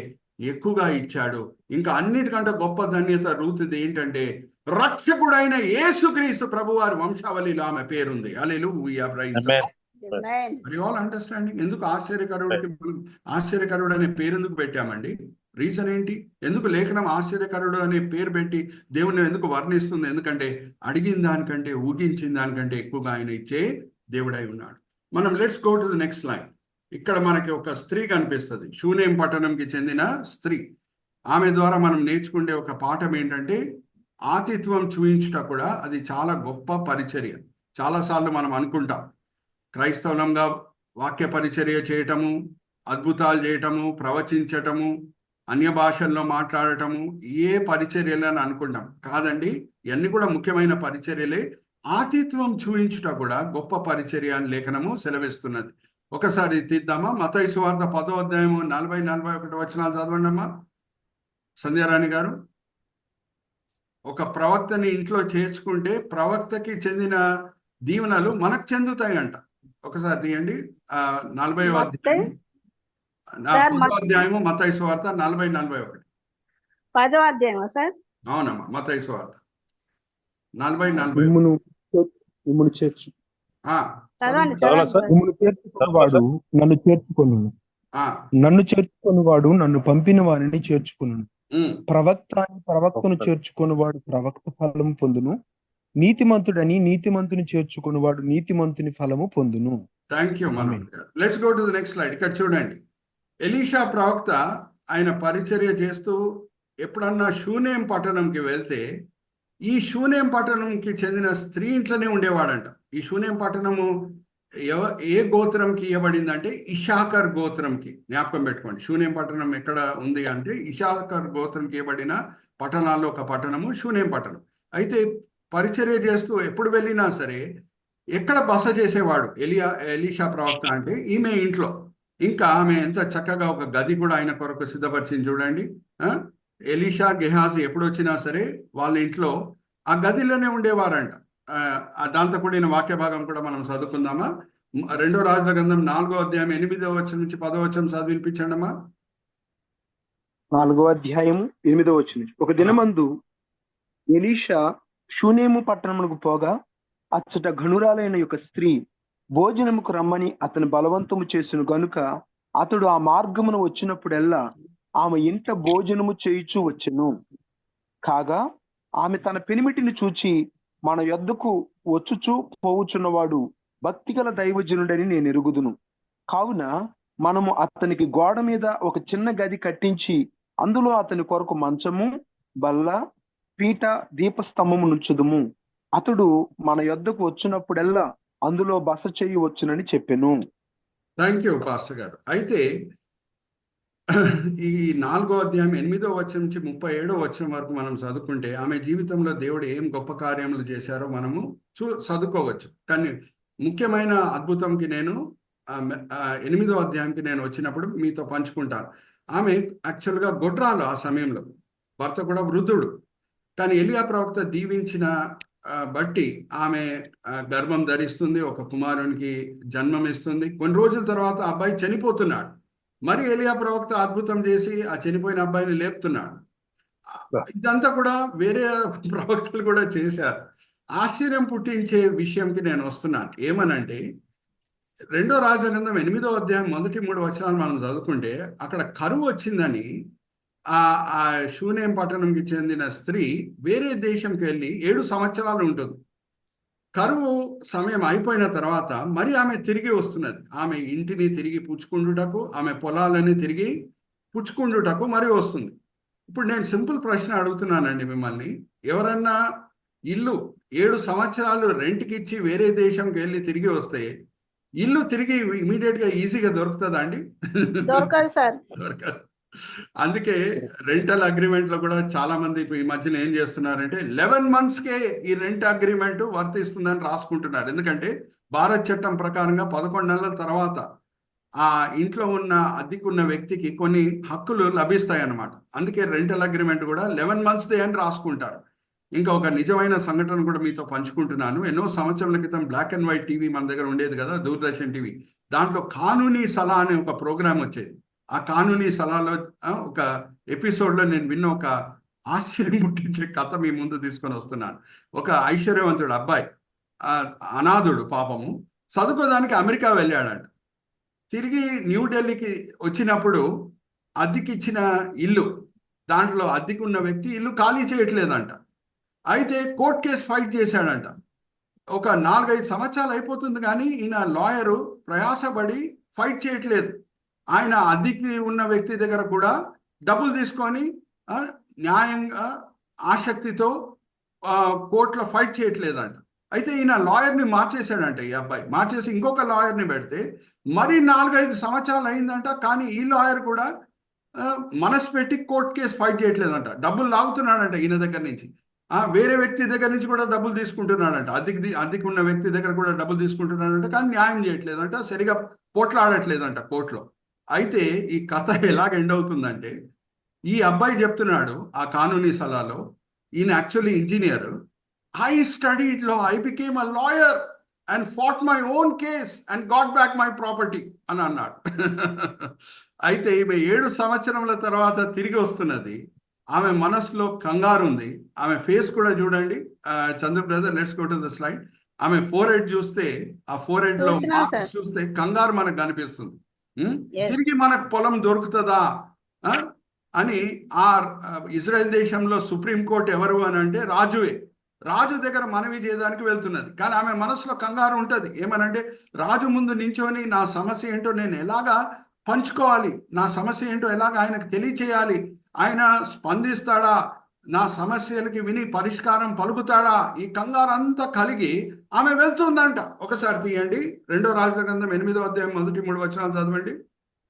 ఎక్కువగా ఇచ్చాడు. ఇంకా అన్నిటికంటే గొప్ప ధన్యత రూతుది ఏంటంటే రక్షకుడైన యేసుక్రీస్తు ప్రభువారి వంశావళిలో ఆమె పేరుంది. హల్లెలూయా, ప్రైజ్ ది లార్డ్. మరి ఆల్ అండర్స్టాండింగ్. ఎందుకు ఆశ్చర్యకరుడు అనే పేరు ఎందుకు పెట్టామండి? రీజన్ ఏంటి? ఎందుకు లేఖనం ఆశ్చర్యకరుడు అనే పేరు పెట్టి దేవుని ఎందుకు వర్ణిస్తుంది? ఎందుకంటే అడిగిన దానికంటే, ఊహించిన దానికంటే ఎక్కువగా ఆయన ఇచ్చే దేవుడై ఉన్నాడు. మనం let's go to the next line. ఇక్కడ మనకి ఒక స్త్రీ కనిపిస్తుంది, షూనేం పట్టణంకి చెందిన స్త్రీ. ఆమె ద్వారా మనం నేర్చుకునే ఒక పాఠం ఏంటంటే ఆతిథ్యం చూయించుట కూడా అది చాలా గొప్ప పరిచర్య. చాలాసార్లు మనం అనుకుంటాం క్రైస్తవులంగా వాక్య పరిచర్య చేయటము, అద్భుతాలు చేయటము, ప్రవచించటము, అన్య భాషల్లో మాట్లాడటము ఏ పరిచర్యలని అనుకుంటాం. కాదండి, ఇవన్నీ కూడా ముఖ్యమైన పరిచర్యలే. ఆతిథ్యం చూయించుట కూడా గొప్ప పరిచర్య అని లేఖనము సెలవిస్తున్నది. ఒకసారి తీద్దామా? మత్తయి సువార్త 10వ అధ్యాయము 40-41 వచనాలు చదవండి అమ్మా సంధ్యారాణి గారు. ఒక ప్రవక్తని ఇంట్లో చేర్చుకుంటే ప్రవక్తకి చెందిన దీవెనలు మనకు చెందుతాయంట. ఒకసారి తీయండి. 40వ అధ్యాయం, 10వ అధ్యాయము మత్తయి సువార్త 40-41. 10వ అధ్యాయమా సార్? అవునమ్మా, మత్తయి సువార్త 40-41. మిమ్మును చేర్చు చదవండి చదవాలా సార్? మిమ్మును చేర్చుకున్నవాడు నన్ను చేర్చుకొను, నన్ను చేర్చుకున్నవాడు నన్ను పంపిన వారిని చేర్చుకును. ప్రవక్తను చేర్చుకున్నవాడు ప్రవక్త ఫలము పొందును, నీతిమంతుడని నీతిమంతుని చేర్చుకున్నవాడు నీతిమంతుని ఫలము పొందును. థ్యాంక్ యూ మనోజ్ గారు. Let's go to the next slide. ఇక్కడ చూడండి, ఎలీషా ప్రవక్త ఆయన పరిచర్య చేస్తూ ఎప్పుడన్నా షూనేం పట్టణంకి వెళ్తే ఈ షూనేం పట్టణంకి చెందిన స్త్రీ ఇంట్లోనే ఉండేవాడంట. ఈ షూనేం పట్టణము ఏ గోత్రంకి ఇవ్వబడిందంటే ఇషాకర్ గోత్రంకి. జ్ఞాపకం పెట్టుకోండి, షూనేం పట్టణం ఎక్కడ ఉంది అంటే ఇషాకర్ గోత్రంకి ఇవ్వబడిన పట్టణాల్లో ఒక పట్టణము షూనేం పట్టణం. అయితే పరిచర్య చేస్తూ ఎప్పుడు వెళ్ళినా సరే ఎక్కడ బస చేసేవాడు ఎలీషా ప్రవక్త అంటే ఈమె ఇంట్లో. ఇంకా ఆమె ఎంత చక్కగా ఒక గది కూడా ఆయన కొరకు సిద్ధపరిచింది చూడండి. ఎలీషా గెహాజీ ఎప్పుడు వచ్చినా సరే వాళ్ళ ఇంట్లో ఆ గదిలోనే ఉండేవారంట. దాంతో కూడిన వాక్య భాగం కూడా మనం చదువుకుందామా? 2వ రాజుల గ్రంథం 4వ అధ్యాయం 8వ వచనం నుంచి 10వ వచనం చదివినిపించండి అమ్మా. 4వ అధ్యాయం 8వ వచనం. ఒక దినమందు ఎలీషా షూనేము పట్టణమునకు పోగా అచ్చట ఘనురాలైన యొక్క స్త్రీ భోజనముకు రమ్మని అతను బలవంతము చేసిన గనుక అతడు ఆ మార్గమును వచ్చినప్పుడెల్లా ఆమె ఇంట భోజనము చేయుచూ వచ్చెను. కాగా ఆమె తన పెనిమిటిని చూచి, మన యొద్దకు వచ్చుచూ పోవుచున్నవాడు భక్తిగల దైవజనుడని నేను ఎరుగుదును. కావున మనము అతనికి గోడ మీద ఒక చిన్న గది కట్టించి అందులో అతని కొరకు మంచము, బల్ల, పీట, దీపస్తంభము నుంచుదుము. అతడు మన యొద్దకు వచ్చినప్పుడెల్లా అందులో బస చేయి వచ్చునని చెప్పెను. థ్యాంక్ యూ పాస్టర్ గారు. అయితే ఈ 4వ అధ్యాయం 8వ వచనం నుంచి 37వ వచనం వరకు మనం చదువుకుంటే ఆమె జీవితంలో దేవుడు ఏం గొప్ప కార్యములు చేశారో మనము చదువుకోవచ్చు. కానీ ముఖ్యమైన అద్భుతంకి నేను 8వ అధ్యాయంకి నేను వచ్చినప్పుడు మీతో పంచుకుంటాను. ఆమె యాక్చువల్గా గొడ్రాలు. ఆ సమయంలో భర్త కూడా వృద్ధుడు. కానీ ఎలియా ప్రవక్త దీవించిన బట్టి ఆమె గర్భం ధరిస్తుంది, ఒక కుమారునికి జన్మమిస్తుంది. కొన్ని రోజుల తర్వాత అబ్బాయి చనిపోతున్నాడు. మరి ఎలియా ప్రవక్త అద్భుతం చేసి ఆ చనిపోయిన అబ్బాయిని లేపుతున్నాడు. ఇదంతా కూడా వేరే ప్రవక్తలు కూడా చేశారు. ఆశ్చర్యం పుట్టించే విషయంకి నేను వస్తున్నాను. ఏమనంటే 2వ రాజుల గ్రంథం 8వ అధ్యాయం మొదటి 3 వచనాలు మనం చదువుకుంటే అక్కడ కరువు వచ్చిందని ఆ షూనేం పట్టణంకి చెందిన స్త్రీ వేరే దేశంకి వెళ్ళి 7 సంవత్సరాలు ఉంటుంది. కరువు సమయం అయిపోయిన తర్వాత మరి ఆమె తిరిగి వస్తున్నది. ఆమె ఇంటిని తిరిగి పుచ్చుకుండుటకు, ఆమె పొలాలని తిరిగి పుచ్చుకుండుటకు మరి వస్తుంది. ఇప్పుడు నేను సింపుల్ ప్రశ్న అడుగుతున్నానండి మిమ్మల్ని. ఎవరన్నా ఇల్లు 7 సంవత్సరాలు రెంట్కి ఇచ్చి వేరే దేశంకి వెళ్ళి తిరిగి వస్తే ఇల్లు తిరిగి ఇమీడియట్ గా ఈజీగా దొరుకుతుందా అండి? దొరకదు సార్. దొరకదు. అందుకే రెంటల్ అగ్రిమెంట్ లో కూడా చాలా మంది ఈ మధ్యన ఏం చేస్తున్నారంటే 11 monthsకే ఈ రెంట్ అగ్రిమెంట్ వర్తిస్తుందని రాసుకుంటున్నారు. ఎందుకంటే భారత్ చట్టం ప్రకారంగా 11 నెలల తర్వాత ఆ ఇంట్లో ఉన్న అద్దెకున్న వ్యక్తికి కొన్ని హక్కులు లభిస్తాయి అన్నమాట. అందుకే రెంటల్ అగ్రిమెంట్ కూడా 11 monthsదే అని రాసుకుంటారు. ఇంకా ఒక నిజమైన సంఘటన కూడా మీతో పంచుకుంటున్నాను. ఎన్నో సంవత్సరాల క్రితం బ్లాక్ అండ్ వైట్ టీవీ మన దగ్గర ఉండేది కదా, దూరదర్శన్ టీవీ. దాంట్లో కానూనీ సలహా అనే ఒక ప్రోగ్రామ్ వచ్చేది. ఆ కానూనీ సలహాలో ఒక ఎపిసోడ్లో నేను విన్న ఒక ఆశ్చర్యం పుట్టించే కథ మీ ముందు తీసుకొని వస్తున్నాను. ఒక ఐశ్వర్యవంతుడు అబ్బాయి, అనాథుడు, పాపము, చదువుకోదానికి అమెరికా వెళ్ళాడంట. తిరిగి న్యూఢిల్లీకి వచ్చినప్పుడు అద్దెకిచ్చిన ఇల్లు, దాంట్లో అద్దెకున్న వ్యక్తి ఇల్లు ఖాళీ చేయట్లేదంట. అయితే కోర్ట్ కేసు ఫైట్ చేశాడంట. ఒక 4-5 సంవత్సరాలు అయిపోతుంది కానీ ఈయన లాయరు ప్రయాసపడి ఫైట్ చేయట్లేదు. ఆయన అద్దెకి ఉన్న వ్యక్తి దగ్గర కూడా డబ్బులు తీసుకొని న్యాయంగా ఆసక్తితో కోర్టులో ఫైట్ చేయట్లేదంట. అయితే ఈయన లాయర్ని మార్చేశాడంట. ఈ అబ్బాయి మార్చేసి ఇంకొక లాయర్ని పెడితే మరి 4-5 సంవత్సరాలు అయిందంట. కానీ ఈ లాయర్ కూడా మనసు పెట్టి కోర్టు కేసు ఫైట్ చేయట్లేదంట. డబ్బులు లాగుతున్నాడంట ఈయన దగ్గర నుంచి. వేరే వ్యక్తి దగ్గర నుంచి కూడా డబ్బులు తీసుకుంటున్నాడంట, అద్దెకి ఉన్న వ్యక్తి దగ్గర కూడా డబ్బులు తీసుకుంటున్నాడంట, కానీ న్యాయం చేయట్లేదంట, సరిగా పోట్లాడట్లేదంట కోర్టులో. అయితే ఈ కథ ఎలాగ ఎండ్ అవుతుందంటే, ఈ అబ్బాయి చెప్తున్నాడు ఆ కానూనీ సలాలో, ఈయన actually engineer, I studied law, I became a lawyer and fought my own case and got back my property అని అన్నాడు. అయితే ఈమె 7 సంవత్సరముల తర్వాత తిరిగి వస్తున్నది. ఆమె మనసులో కంగారు ఉంది. ఆమె ఫేస్ కూడా చూడండి, Chandra brother, let's go to the slide. ఆమె ఫోర్ హెడ్ చూస్తే, ఆ ఫోర్ హెడ్ లో చూసినా మార్క్స్ సార్. చూస్తే కంగారు మనకు కనిపిస్తుంది. Yes. తిరిగి మనకు పొలం దొరుకుతుందా అని. ఆ ఇజ్రాయెల్ దేశంలో సుప్రీంకోర్టు ఎవరు అని అంటే రాజువే. రాజు దగ్గర మనవి చేయడానికి వెళ్తున్నది, కానీ ఆమె మనసులో కంగారు ఉంటుంది. ఏమనంటే, రాజు ముందు నించొని నా సమస్య ఏంటో నేను ఎలాగా పంచుకోవాలి, నా సమస్య ఏంటో ఎలాగ ఆయనకు తెలియచేయాలి, ఆయన స్పందిస్తాడా, నా సమస్యలకి విని పరిష్కారం పలుకుతాడా, ఈ కంగారు అంతా కలిగి ఆమె వెళ్తుందంట. ఒకసారి తీయండి, 2 రాజుల గ్రంథం 8వ అధ్యాయం 1-3 వచనాలు చదవండి.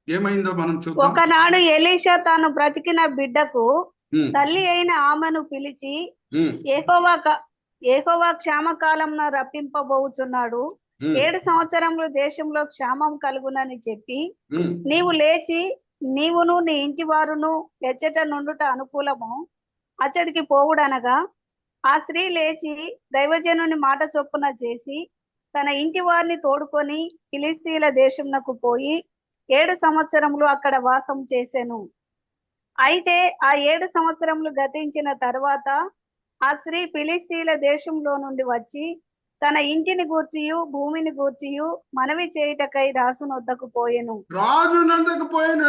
ఏమైందో మనం చూద్దాం. ఒకనాడు ఎలీషా తాను బ్రతికిన బిడ్డకు తల్లి అయిన ఆమెను పిలిచి, యెహోవా క్షామకాలంన రప్పింపబోచున్నాడు, 7 సంవత్సరములు దేశంలో క్షామం కలుగునని చెప్పి, నీవు లేచి నీవును నీ ఇంటి వారును ఎచ్చట నుండుట అనుకూలము, అచ్చడికి పోవుడనగా, ఆ స్త్రీ లేచి దైవజనుని మాట చొప్పున చేసి తన ఇంటి వారిని తోడుకొని ఫిలిస్తీన్ల దేశంనకు పోయి 7 సంవత్సరములు అక్కడ వాసం చేసెను. అయితే ఆ 7 సంవత్సరములు గతించిన తర్వాత ఆ స్త్రీ ఫిలిస్తీన్ల దేశంలో నుండి వచ్చి తన ఇంటిని గూర్చియు భూమిని గూర్చియు మనవి చేయుటకై రాజునొద్దకు పోయెను.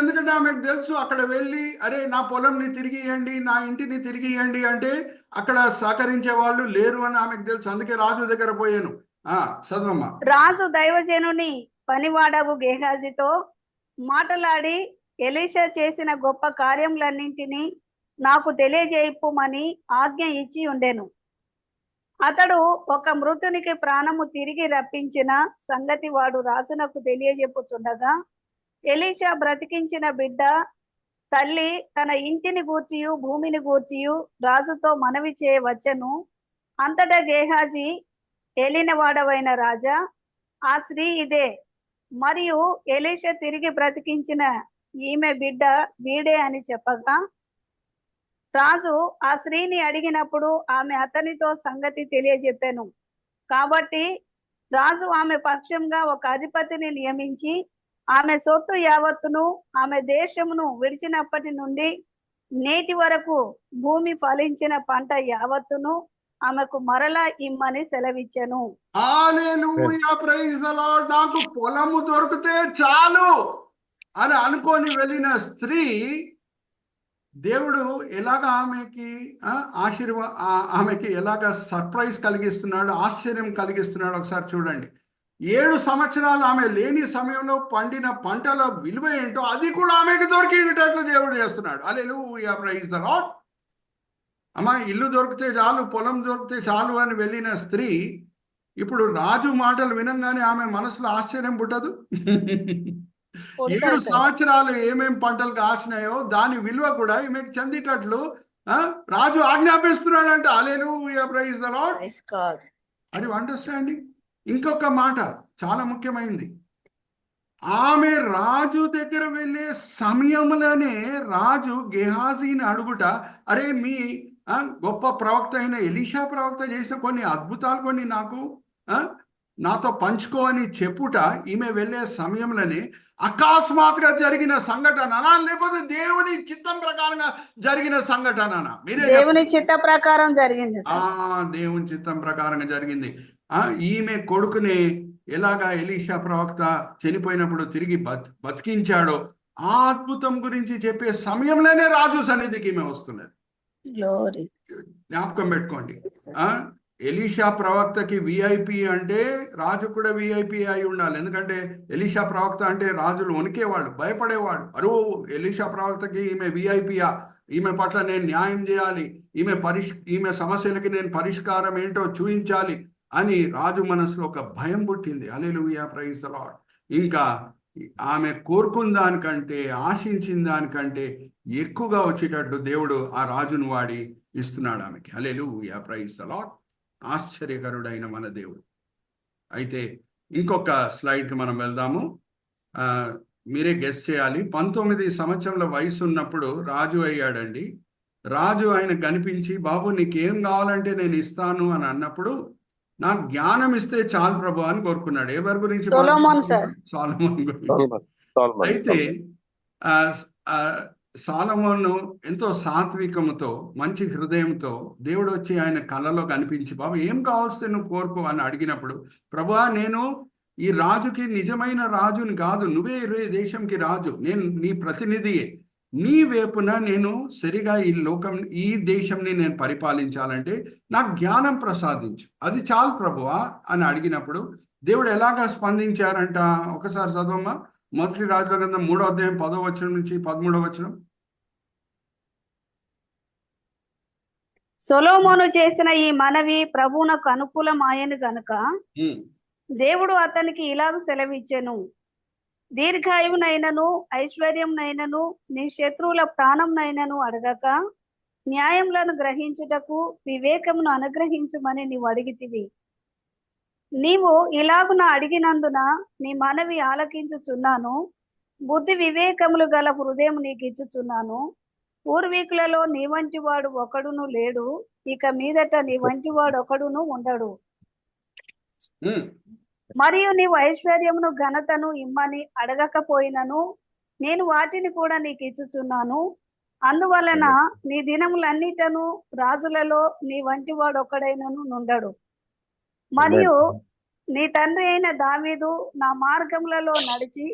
ఎందుకంటే ఆమెకు తెలుసు, అక్కడ వెళ్ళి అరే నా పొలంని తిరిగి ఇవ్వండి, నా ఇంటిని తిరిగి ఇవ్వండి అంటే అక్కడ సహకరించే వాళ్ళు లేరు అని ఆమెకు తెలుసు. అందుకే రాజు దగ్గర పోయాను. చదవమ్మా. రాజు దైవజనుని పనివాడవు గేహాజీతో మాటలాడి ఎలీషా చేసిన గొప్ప కార్యములన్నింటినీ నాకు తెలియజేయమని ఆజ్ఞ ఇచ్చి ఉండెను. అతడు ఒక మృతునికి ప్రాణము తిరిగి రప్పించిన సంగతి వాడు రాజునకు తెలియజెప్పుచుండగా, ఎలీషా బ్రతికించిన బిడ్డ తల్లి తన ఇంటిని గూర్చియు భూమిని గూర్చియు రాజుతో మనవి చేయవచ్చెను. అంతటా గేహాజీ, ఏలినవాడవైన రాజా, ఆ స్త్రీ ఇదే, మరియు ఎలీషా తిరిగి బ్రతికించిన ఈమె బిడ్డ వీడే అని చెప్పగా, రాజు ఆ స్త్రీని అడిగినప్పుడు ఆమె అతనితో సంగతి తెలియజెప్పాను. కాబట్టి రాజు ఆమె పక్షంగా ఒక అధిపతిని నియమించి ఆమె సొత్తు యావత్తును ఆమె దేశమును విడిచినప్పటి నుండి నేటి వరకు భూమి ఫలించిన పంట యావత్తును ఆమెకు మరలా ఇమ్మని సెలవిచ్చెను. హల్లెలూయా, ప్రైజ్ ది లార్డ్. నాకు పొలము దొరికితే చాలు అని అనుకొని వెళ్ళిన స్త్రీ, దేవుడు ఎలాగ ఆమెకి ఆమెకి ఎలాగ సర్ప్రైజ్ కలిగిస్తున్నాడు, ఆశ్చర్యం కలిగిస్తున్నాడు ఒకసారి చూడండి. 7 సంవత్సరాలు ఆమె లేని సమయంలో పండిన పంటల విలువ ఏంటో అది కూడా ఆమెకి దొరికేటట్లు దేవుడు చేస్తున్నాడు. హల్లెలూయా, ప్రైజ్ ది లార్డ్. అమ్మా, ఇల్లు దొరికితే చాలు, పొలం దొరికితే చాలు అని వెళ్ళిన స్త్రీ ఇప్పుడు రాజు మాటలు వినంగానే ఆమె మనసులో ఆశ్చర్యం పుట్టదు? 7 సంవత్సరాలు ఏమేం పంటలు కాసినాయో దాని విలువ కూడా ఈమెకు చెందేటట్లు రాజు ఆజ్ఞాపిస్తున్నాడంట. హల్లెలూయా, ప్రైజ్ ది లార్డ్. అది అండర్స్టాండింగ్. ఇంకొక మాట చాలా ముఖ్యమైనది. ఆమె రాజు దగ్గర వెళ్ళే సమయంలోనే రాజు గేహాజీని అడుగుట, అరే మీ గొప్ప ప్రవక్త అయిన ఎలీషా ప్రవక్త చేసిన కొన్ని అద్భుతాలు కొన్ని నాతో పంచుకో అని చెప్పుట ఈమె వెళ్ళే సమయంలోనే అకస్మాత్తుగా జరిగిన సంఘటన, లేకపోతే దేవుని చిత్తం ప్రకారంగా జరిగిన సంఘటన? దేవుని చిత్త ప్రకారం జరిగింది. దేవుని చిత్తం ప్రకారంగా జరిగింది. ఈమె కొడుకుని ఎలాగా ఎలీషా ప్రవక్త చనిపోయినప్పుడు తిరిగి బతికించాడో ఆ అద్భుతం గురించి చెప్పే సమయంలోనే రాజు సన్నిధికి ఈమె వస్తున్నది. జ్ఞాపకం పెట్టుకోండి, ఎలీషా ప్రవక్తకి విఐపి అంటే రాజు కూడా విఐపి అయి ఉండాలి. ఎందుకంటే ఎలీషా ప్రవక్త అంటే రాజులు వణికేవాళ్ళు, భయపడేవాడు. అరో, ఎలీషా ప్రవక్తకి ఈమె విఐపియా, ఈమె పట్ల నేను న్యాయం చేయాలి, ఈమె సమస్యలకి నేను పరిష్కారం ఏంటో చూపించాలి అని రాజు మనసులో ఒక భయం పుట్టింది. హల్లెలూయా, ప్రైజ్ ది లార్డ్. ఇంకా ఆమె కోరుకున్న దానికంటే, ఆశించిన దానికంటే ఎక్కువగా వచ్చేటట్లు దేవుడు ఆ రాజును వాడి ఇస్తున్నాడు ఆమెకి. హల్లెలూయా, ప్రైజ్ ద లార్డ్. ఆశ్చర్యకరుడైన మన దేవుడు. అయితే ఇంకొక స్లైడ్కి మనం వెళ్దాము. మీరే గెస్ చేయాలి. 19 సంవత్సరాల వయసు ఉన్నప్పుడు రాజు అయ్యాడండి. రాజు ఆయన కనిపించి, బాబు నీకేం కావాలంటే నేను ఇస్తాను అని అన్నప్పుడు, నాకు జ్ఞానం ఇస్తే చాలు ప్రభు అని కోరుకున్నాడు. ఎవరి గురించి? సొలొమోన్ సార్. సొలొమోన్ గురించి. అయితే సొలొమోను ఎంతో సాత్వికముతో, మంచి హృదయంతో దేవుడు వచ్చి ఆయన కళ్ళలో కనిపించి, బాబు ఏం కావాల్సి నువ్వు కోరుకో అని అడిగినప్పుడు, ప్రభువా నేను ఈ రాజుకి నిజమైన రాజుని కాదు, నువ్వే ఈ దేశంకి రాజు, నేను నీ ప్రతినిధియే, నీ వైపున నేను సరిగా ఈ దేశంని నేను పరిపాలించాలంటే నాకు జ్ఞానం ప్రసాదించు, అది చాలు ప్రభువా అని అడిగినప్పుడు దేవుడు ఎలాగా స్పందించారంట ఒకసారి చదవమ్మా. మొదటి రాజుల గ్రంథం 3వ అధ్యాయం 10వ వచనం నుంచి 13వ వచనం. సొలొమోను చేసిన ఈ మనవి ప్రభువునకు అనుకూలమాయను గనుక దేవుడు అతనికి ఇలాగ సెలవిచ్చెను, దీర్ఘాయువునైనను ఐశ్వర్యంనైనను నీ శత్రువుల ప్రాణంనైనను అడగక న్యాయములను గ్రహించుటకు వివేకమును అనుగ్రహించుమని నీవు అడిగితివి. నీవు ఇలాగున అడిగినందున నీ మనవి ఆలకించుచున్నాను, బుద్ధి వివేకములు గల హృదయం నీకు ఇచ్చుచున్నాను. పూర్వీకులలో నీ వంటి వాడు ఒకడును లేడు, ఇక మీదట నీ వంటి వాడు ఒకడును ఉండడు. మరియు నీవు ఐశ్వర్యమును ఘనతను ఇమ్మని అడగకపోయినను నేను వాటిని కూడా నీకు ఇచ్చుచున్నాను. అందువలన నీ దినములన్నిటను రాజులలో నీ వంటి వాడు ఒక్కడైనను నుండడు. మరియు నీ తండ్రి అయిన దావీదు నా మార్గములలో నడిచి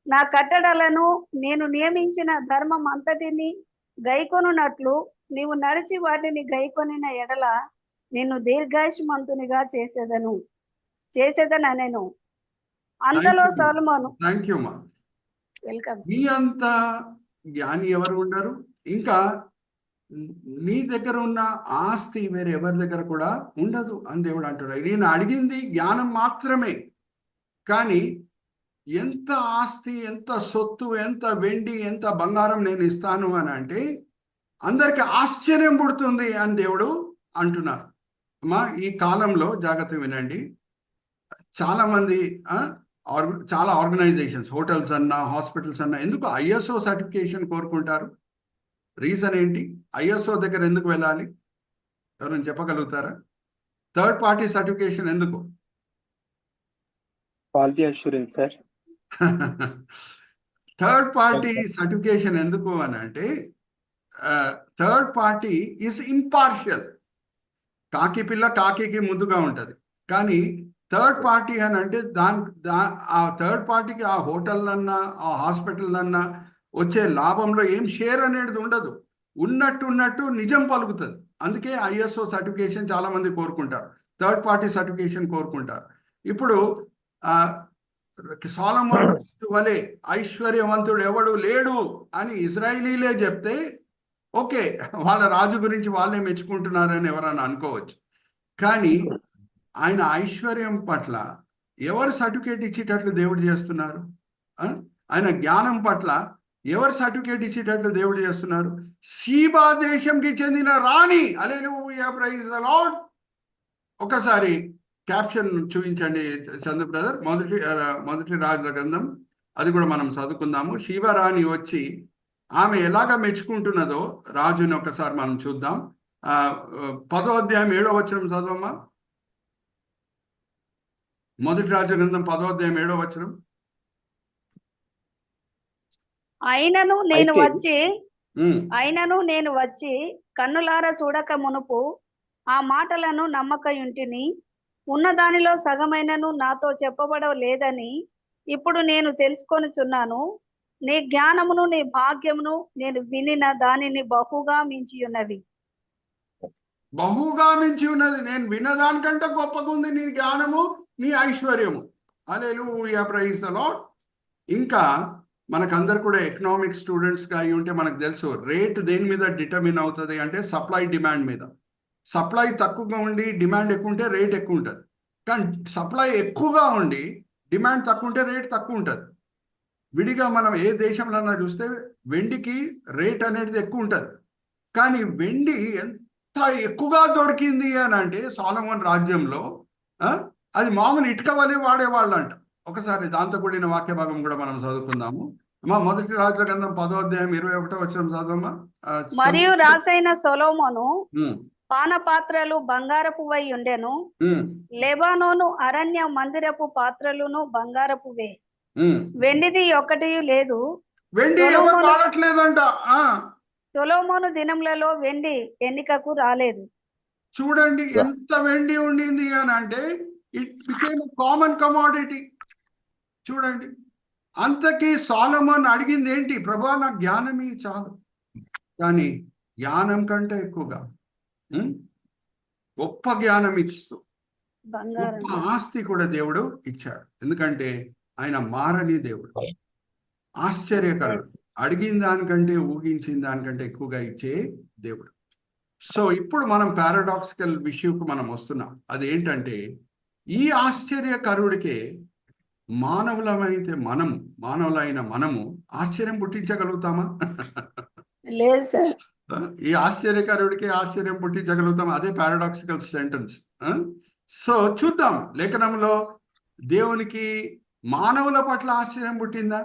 నా కట్టడలను నేను నియమించిన ధర్మం అంతటిని గైకొనున్నట్లు నీవు నడిచి వాటిని గైకొనిన ఎడల నిన్ను దీర్ఘాయుష్మంతునిగా చేసేదనెను. అంతలో సొలొమోను, వెల్కమ్. మీ అంత జ్ఞాని ఎవరు ఉండరు, ఇంకా నీ దగ్గర ఉన్న ఆస్తి వేరే ఎవరి దగ్గర కూడా ఉండదు అని దేవుడు అంటున్నాడు. నేను అడిగింది జ్ఞానం మాత్రమే, కానీ ఎంత ఆస్తి, ఎంత సొత్తు, ఎంత వెండి, ఎంత బంగారం నేను ఇస్తాను అని అంటే అందరికి ఆశ్చర్యం పుడుతుంది అని దేవుడు అంటున్నారు. అమ్మా ఈ కాలంలో జాగ్రత్త వినండి, చాలామంది చాలా ఆర్గనైజేషన్స్, హోటల్స్ అన్నా హాస్పిటల్స్ అన్నా ఎందుకు ISO సర్టిఫికేషన్ కోరుకుంటారు? రీజన్ ఏంటి? ISO దగ్గర ఎందుకు వెళ్ళాలి? ఎవరైనా చెప్పగలుగుతారా? థర్డ్ పార్టీ సర్టిఫికేషన్ ఎందుకు? Quality assurance sir. Third party certification ఎందుకు అని అంటే థర్డ్ పార్టీ ఈజ్ ఇంపార్షియల్. కాకి పిల్ల కాకికి ముందుగా ఉంటుంది, కానీ థర్డ్ పార్టీ అని అంటే ఆ థర్డ్ పార్టీకి ఆ హోటల్లన్నా ఆ హాస్పిటల్ వచ్చే లాభంలో ఏం షేర్ అనేది ఉండదు, ఉన్నట్టు నిజం పలుకుతుంది. అందుకే ISO సర్టిఫికేషన్ చాలా మంది కోరుకుంటారు, థర్డ్ పార్టీ సర్టిఫికేషన్ కోరుకుంటారు. ఇప్పుడు సొలొమోను వలె ఐశ్వర్యవంతుడు ఎవడు లేడు అని ఇజ్రాయిలీలే చెప్తే ఓకే, వాళ్ళ రాజు గురించి వాళ్ళే మెచ్చుకుంటున్నారని ఎవరన్నా అనుకోవచ్చు. కానీ ఆయన ఐశ్వర్యం పట్ల ఎవరు సర్టిఫికేట్ ఇచ్చేటట్లు దేవుడు చేస్తున్నారు? ఆయన జ్ఞానం పట్ల ఎవరు సర్టిఫికేట్ ఇచ్చేటట్లు దేవుడు చేస్తున్నారు? షీబా దేశంకి చెందిన రాణి. హల్లెలూయా, ప్రైజ్ ది లార్డ్. ఒకసారి క్యాప్షన్ చూపించండి చందు బ్రదర్. మొదటి రాజుల గ్రంథం, అది కూడా మనం చదువుకుందాము. షీబా రాణి వచ్చి ఆమె ఎలాగ మెచ్చుకుంటున్నదో రాజుని ఒకసారి మనం చూద్దాం. 10వ అధ్యాయం 7వ వచనం చదవమ్మా. మొదటి రాజుల గ్రంథం 10వ అధ్యాయం 7వ వచనం. అయినను నేను వచ్చి కన్నులారా చూడక మునుపు ఆ మాటలను నమ్మకయుంటిని, ఉన్న దానిలో సగమైనను నాతో చెప్పబడలేదని ఇప్పుడు నేను తెలుసుకొనిచున్నాను. నీ జ్ఞానమును నీ భాగ్యమును నేను వినిన దానిని బహుగా మించి ఉన్నది. నేను విన్నదానికంటే గొప్పగా ఉంది నీ జ్ఞానము, నీ ఐశ్వర్యము. హల్లెలూయా, ప్రైజ్ ది లార్డ్. ఇంకా మనకందరు కూడా ఎకనామిక్ స్టూడెంట్స్గా అయి ఉంటే మనకు తెలుసు, రేట్ దేని మీద డిటర్మిన్ అవుతుంది అంటే సప్లై డిమాండ్ మీద. సప్లై తక్కువగా ఉండి డిమాండ్ ఎక్కువ ఉంటే రేట్ ఎక్కువ ఉంటుంది, కానీ సప్లై ఎక్కువగా ఉండి డిమాండ్ తక్కువ ఉంటే రేట్ తక్కువ ఉంటుంది. విడిగా మనం ఏ దేశంలో చూస్తే వెండికి రేట్ అనేది ఎక్కువ ఉంటుంది, కానీ వెండి ఎంత ఎక్కువగా దొరికింది అని అంటే సొలొమోన్ రాజ్యంలో అది మామూలు ఇటుక వలె వాడేవాళ్ళు అంట. ఒకసారి దాంతో కూడిన వాక్య భాగం కూడా మనం చదువుకుందాము. అమ్మా, మొదటి రాజుల గ్రంథం 10వ అధ్యాయం 21వ వచనం చదవమ్మా. మరియు రాజైన సొలొమోను పానపాత్రలు బంగారపువై ఉండెను. లెబానోను అరణ్య మందిరపు పాత్రలును బంగారపువే, వెండిది ఒకటి లేదు. వెండి ఎవరు వాడట్లేదంట. సొలొమోను దినములలో వెండి ఎన్నికకు రాలేదు. చూడండి ఎంత వెండి ఉండింది అని అంటే ఇట్ బికేమ్ కామన్ కమోడిటీ. చూడండి, అంతకీ సొలొమోన్ అడిగింది ఏంటి? ప్రభువా, నాకు జ్ఞానమే చాలు. కానీ జ్ఞానం కంటే ఎక్కువగా గొప్ప జ్ఞానం ఇస్తూ గొప్ప ఆస్తి కూడా దేవుడు ఇచ్చాడు. ఎందుకంటే ఆయన మారని దేవుడు, ఆశ్చర్యకరుడు, అడిగిన దానికంటే ఊహించిన దానికంటే ఎక్కువగా ఇచ్చే దేవుడు. సో ఇప్పుడు మనం పారాడాక్సికల్ విషయంకు మనం వస్తున్నాం. అదేంటంటే ఈ ఆశ్చర్యకరుడికే మానవులైన మనము ఆశ్చర్యం పుట్టించగలుగుతామా? లేదు సార్. ఈ ఆశ్చర్యకరుడికి ఆశ్చర్యం పుట్టించగలుగుతాం. అదే పారాడాక్సికల్ సెంటెన్స్. సో చూద్దాం, లేఖనంలో దేవునికి మానవుల పట్ల ఆశ్చర్యం పుట్టిందా?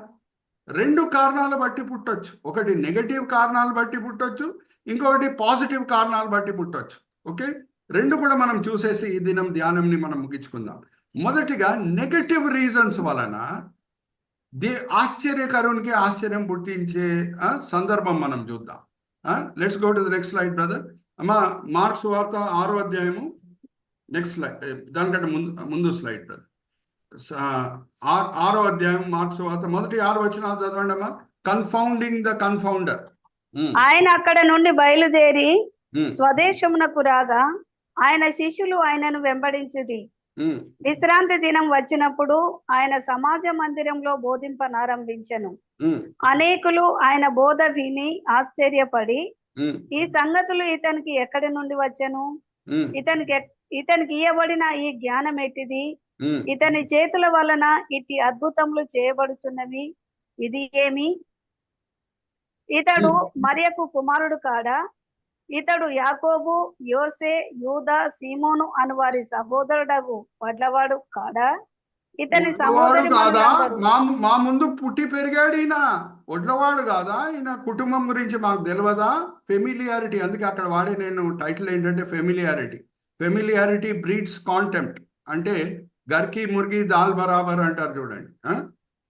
2 కారణాలు బట్టి పుట్టొచ్చు. ఒకటి నెగటివ్ కారణాలు బట్టి పుట్టొచ్చు, ఇంకొకటి పాజిటివ్ కారణాలు బట్టి పుట్టొచ్చు. ఓకే, 2 కూడా మనం చూసేసి ఈ దినం ధ్యానంని మనం ముగించుకుందాం. మొదటిగా నెగటివ్ రీజన్స్ వలన ఆశ్చర్యకరునికి ఆశ్చర్యం పుట్టించే సందర్భం మనం చూద్దాం. Let's go to the next slide brother. అమ్మా, మార్క్స్ వార్త 6వ అధ్యాయము, నెక్స్ట్ స్లైడ్, దానికంటే ముందు స్లైడ్ బ్రదర్. 6వ అధ్యాయం మార్క్స్ వార్త మొదటి 6 వచనాలు చదవండి అమ్మా. కన్ఫౌండింగ్ ద కన్ఫౌండర్. ఆయన అక్కడ నుండి బయలుదేరి స్వదేశమునకు రాగా ఆయన శిష్యులు ఆయనను వెంబడించుడి. విశ్రాంతి దినం వచ్చినప్పుడు ఆయన సమాజ మందిరంలో బోధింపనారంభించెను. అనేకులు ఆయన బోధ విని ఆశ్చర్యపడి, ఈ సంగతులు ఇతనికి ఎక్కడి నుండి వచ్చెను? ఇతనికి ఇయ్యబడిన ఈ జ్ఞానం ఎట్టిది? ఇతని చేతుల వలన ఇట్టి అద్భుతములు చేయబడుచున్నవి, ఇది ఏమి? ఇతడు మరియకు కుమారుడు కాడా? ఇతడు యాకోబు, యోసే, యూదా, సీమోను అను వారి సహోదరుడగు వడ్లవాడు కాడా? ఇతని సహోదరి మా ముందు పుట్టి పెరిగాడు ఈయన. వడ్లవాడు కాదా? ఈయన కుటుంబం గురించి మాకు తెలియదా? ఫెమిలియారిటీ, అందుకే అక్కడ వాడే నేను టైటిల్ ఏంటంటే ఫెమిలియారిటీ బ్రీడ్స్ కాంటెంప్ట్. అంటే గర్కి ముర్గి దాల్ బరాబర్ అంటారు చూడండి.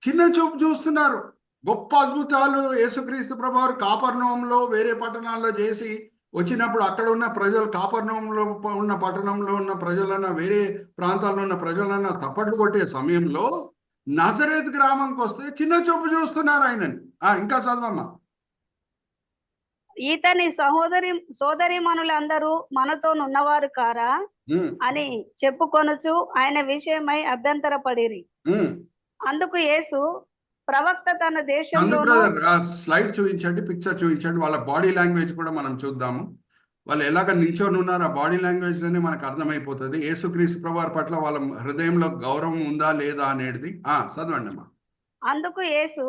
చిన్న చూపు చూస్తున్నారు. గొప్ప అద్భుతాలు యేసుక్రీస్తు ప్రభువారు కాపర్నౌంలో వేరే పట్టణాల్లో చేసి వచ్చినప్పుడు అక్కడ ఉన్న ప్రజలు, కాపర్నౌంలో ఉన్న పట్టణంలో ఉన్న ప్రజలన్నా వేరే ప్రాంతాల్లో ఉన్న ప్రజలన్నా తప్పట్లు కొట్టే సమయంలో నజరేత్ గ్రామంకి వస్తే చిన్న చూపు చూస్తున్నారు ఆయనని. ఇంకా చదవమ్మా. ఇతని సోదరిమణులందరూ మనతోనున్నవారు కారా అని చెప్పుకొనుచు ఆయన విషయమై అభ్యంతరపడిరి. అందుకు యేసు, ప్రవక్త తన దేశంలో స్లైడ్ చూపించండి, పిక్చర్ చూపించండి. వాళ్ళ బాడీ లాంగ్వేజ్ కూడా మనం చూద్దాము. వాళ్ళు ఎలాగ నిల్చొని ఉన్నారు, ఆ బాడీ లాంగ్వేజ్ లోనే మనకు అర్థమైపోతుంది యేసుక్రీస్తు ప్రభువారి పట్ల వాళ్ళ హృదయంలో గౌరవం ఉందా లేదా అనేది. చదవండి అమ్మా. అందుకు యేసు,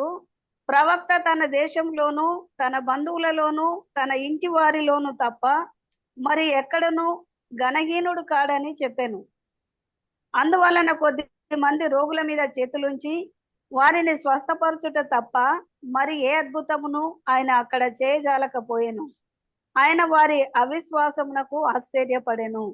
ప్రవక్త తన దేశంలోను తన బంధువులలోను తన ఇంటి వారిలోను తప్ప మరి ఎక్కడను ఘనహీనుడు కాడని చెప్పాను. అందువలన కొద్ది మంది రోగుల మీద చేతులుంచి వారిని స్వస్థపరచుట తప్ప మరి ఏ అద్భుతమును ఆయన అక్కడ చేయజాలకపోయెను. ఆయన వారి అవిశ్వాసమునకు ఆశ్చర్యపడెను.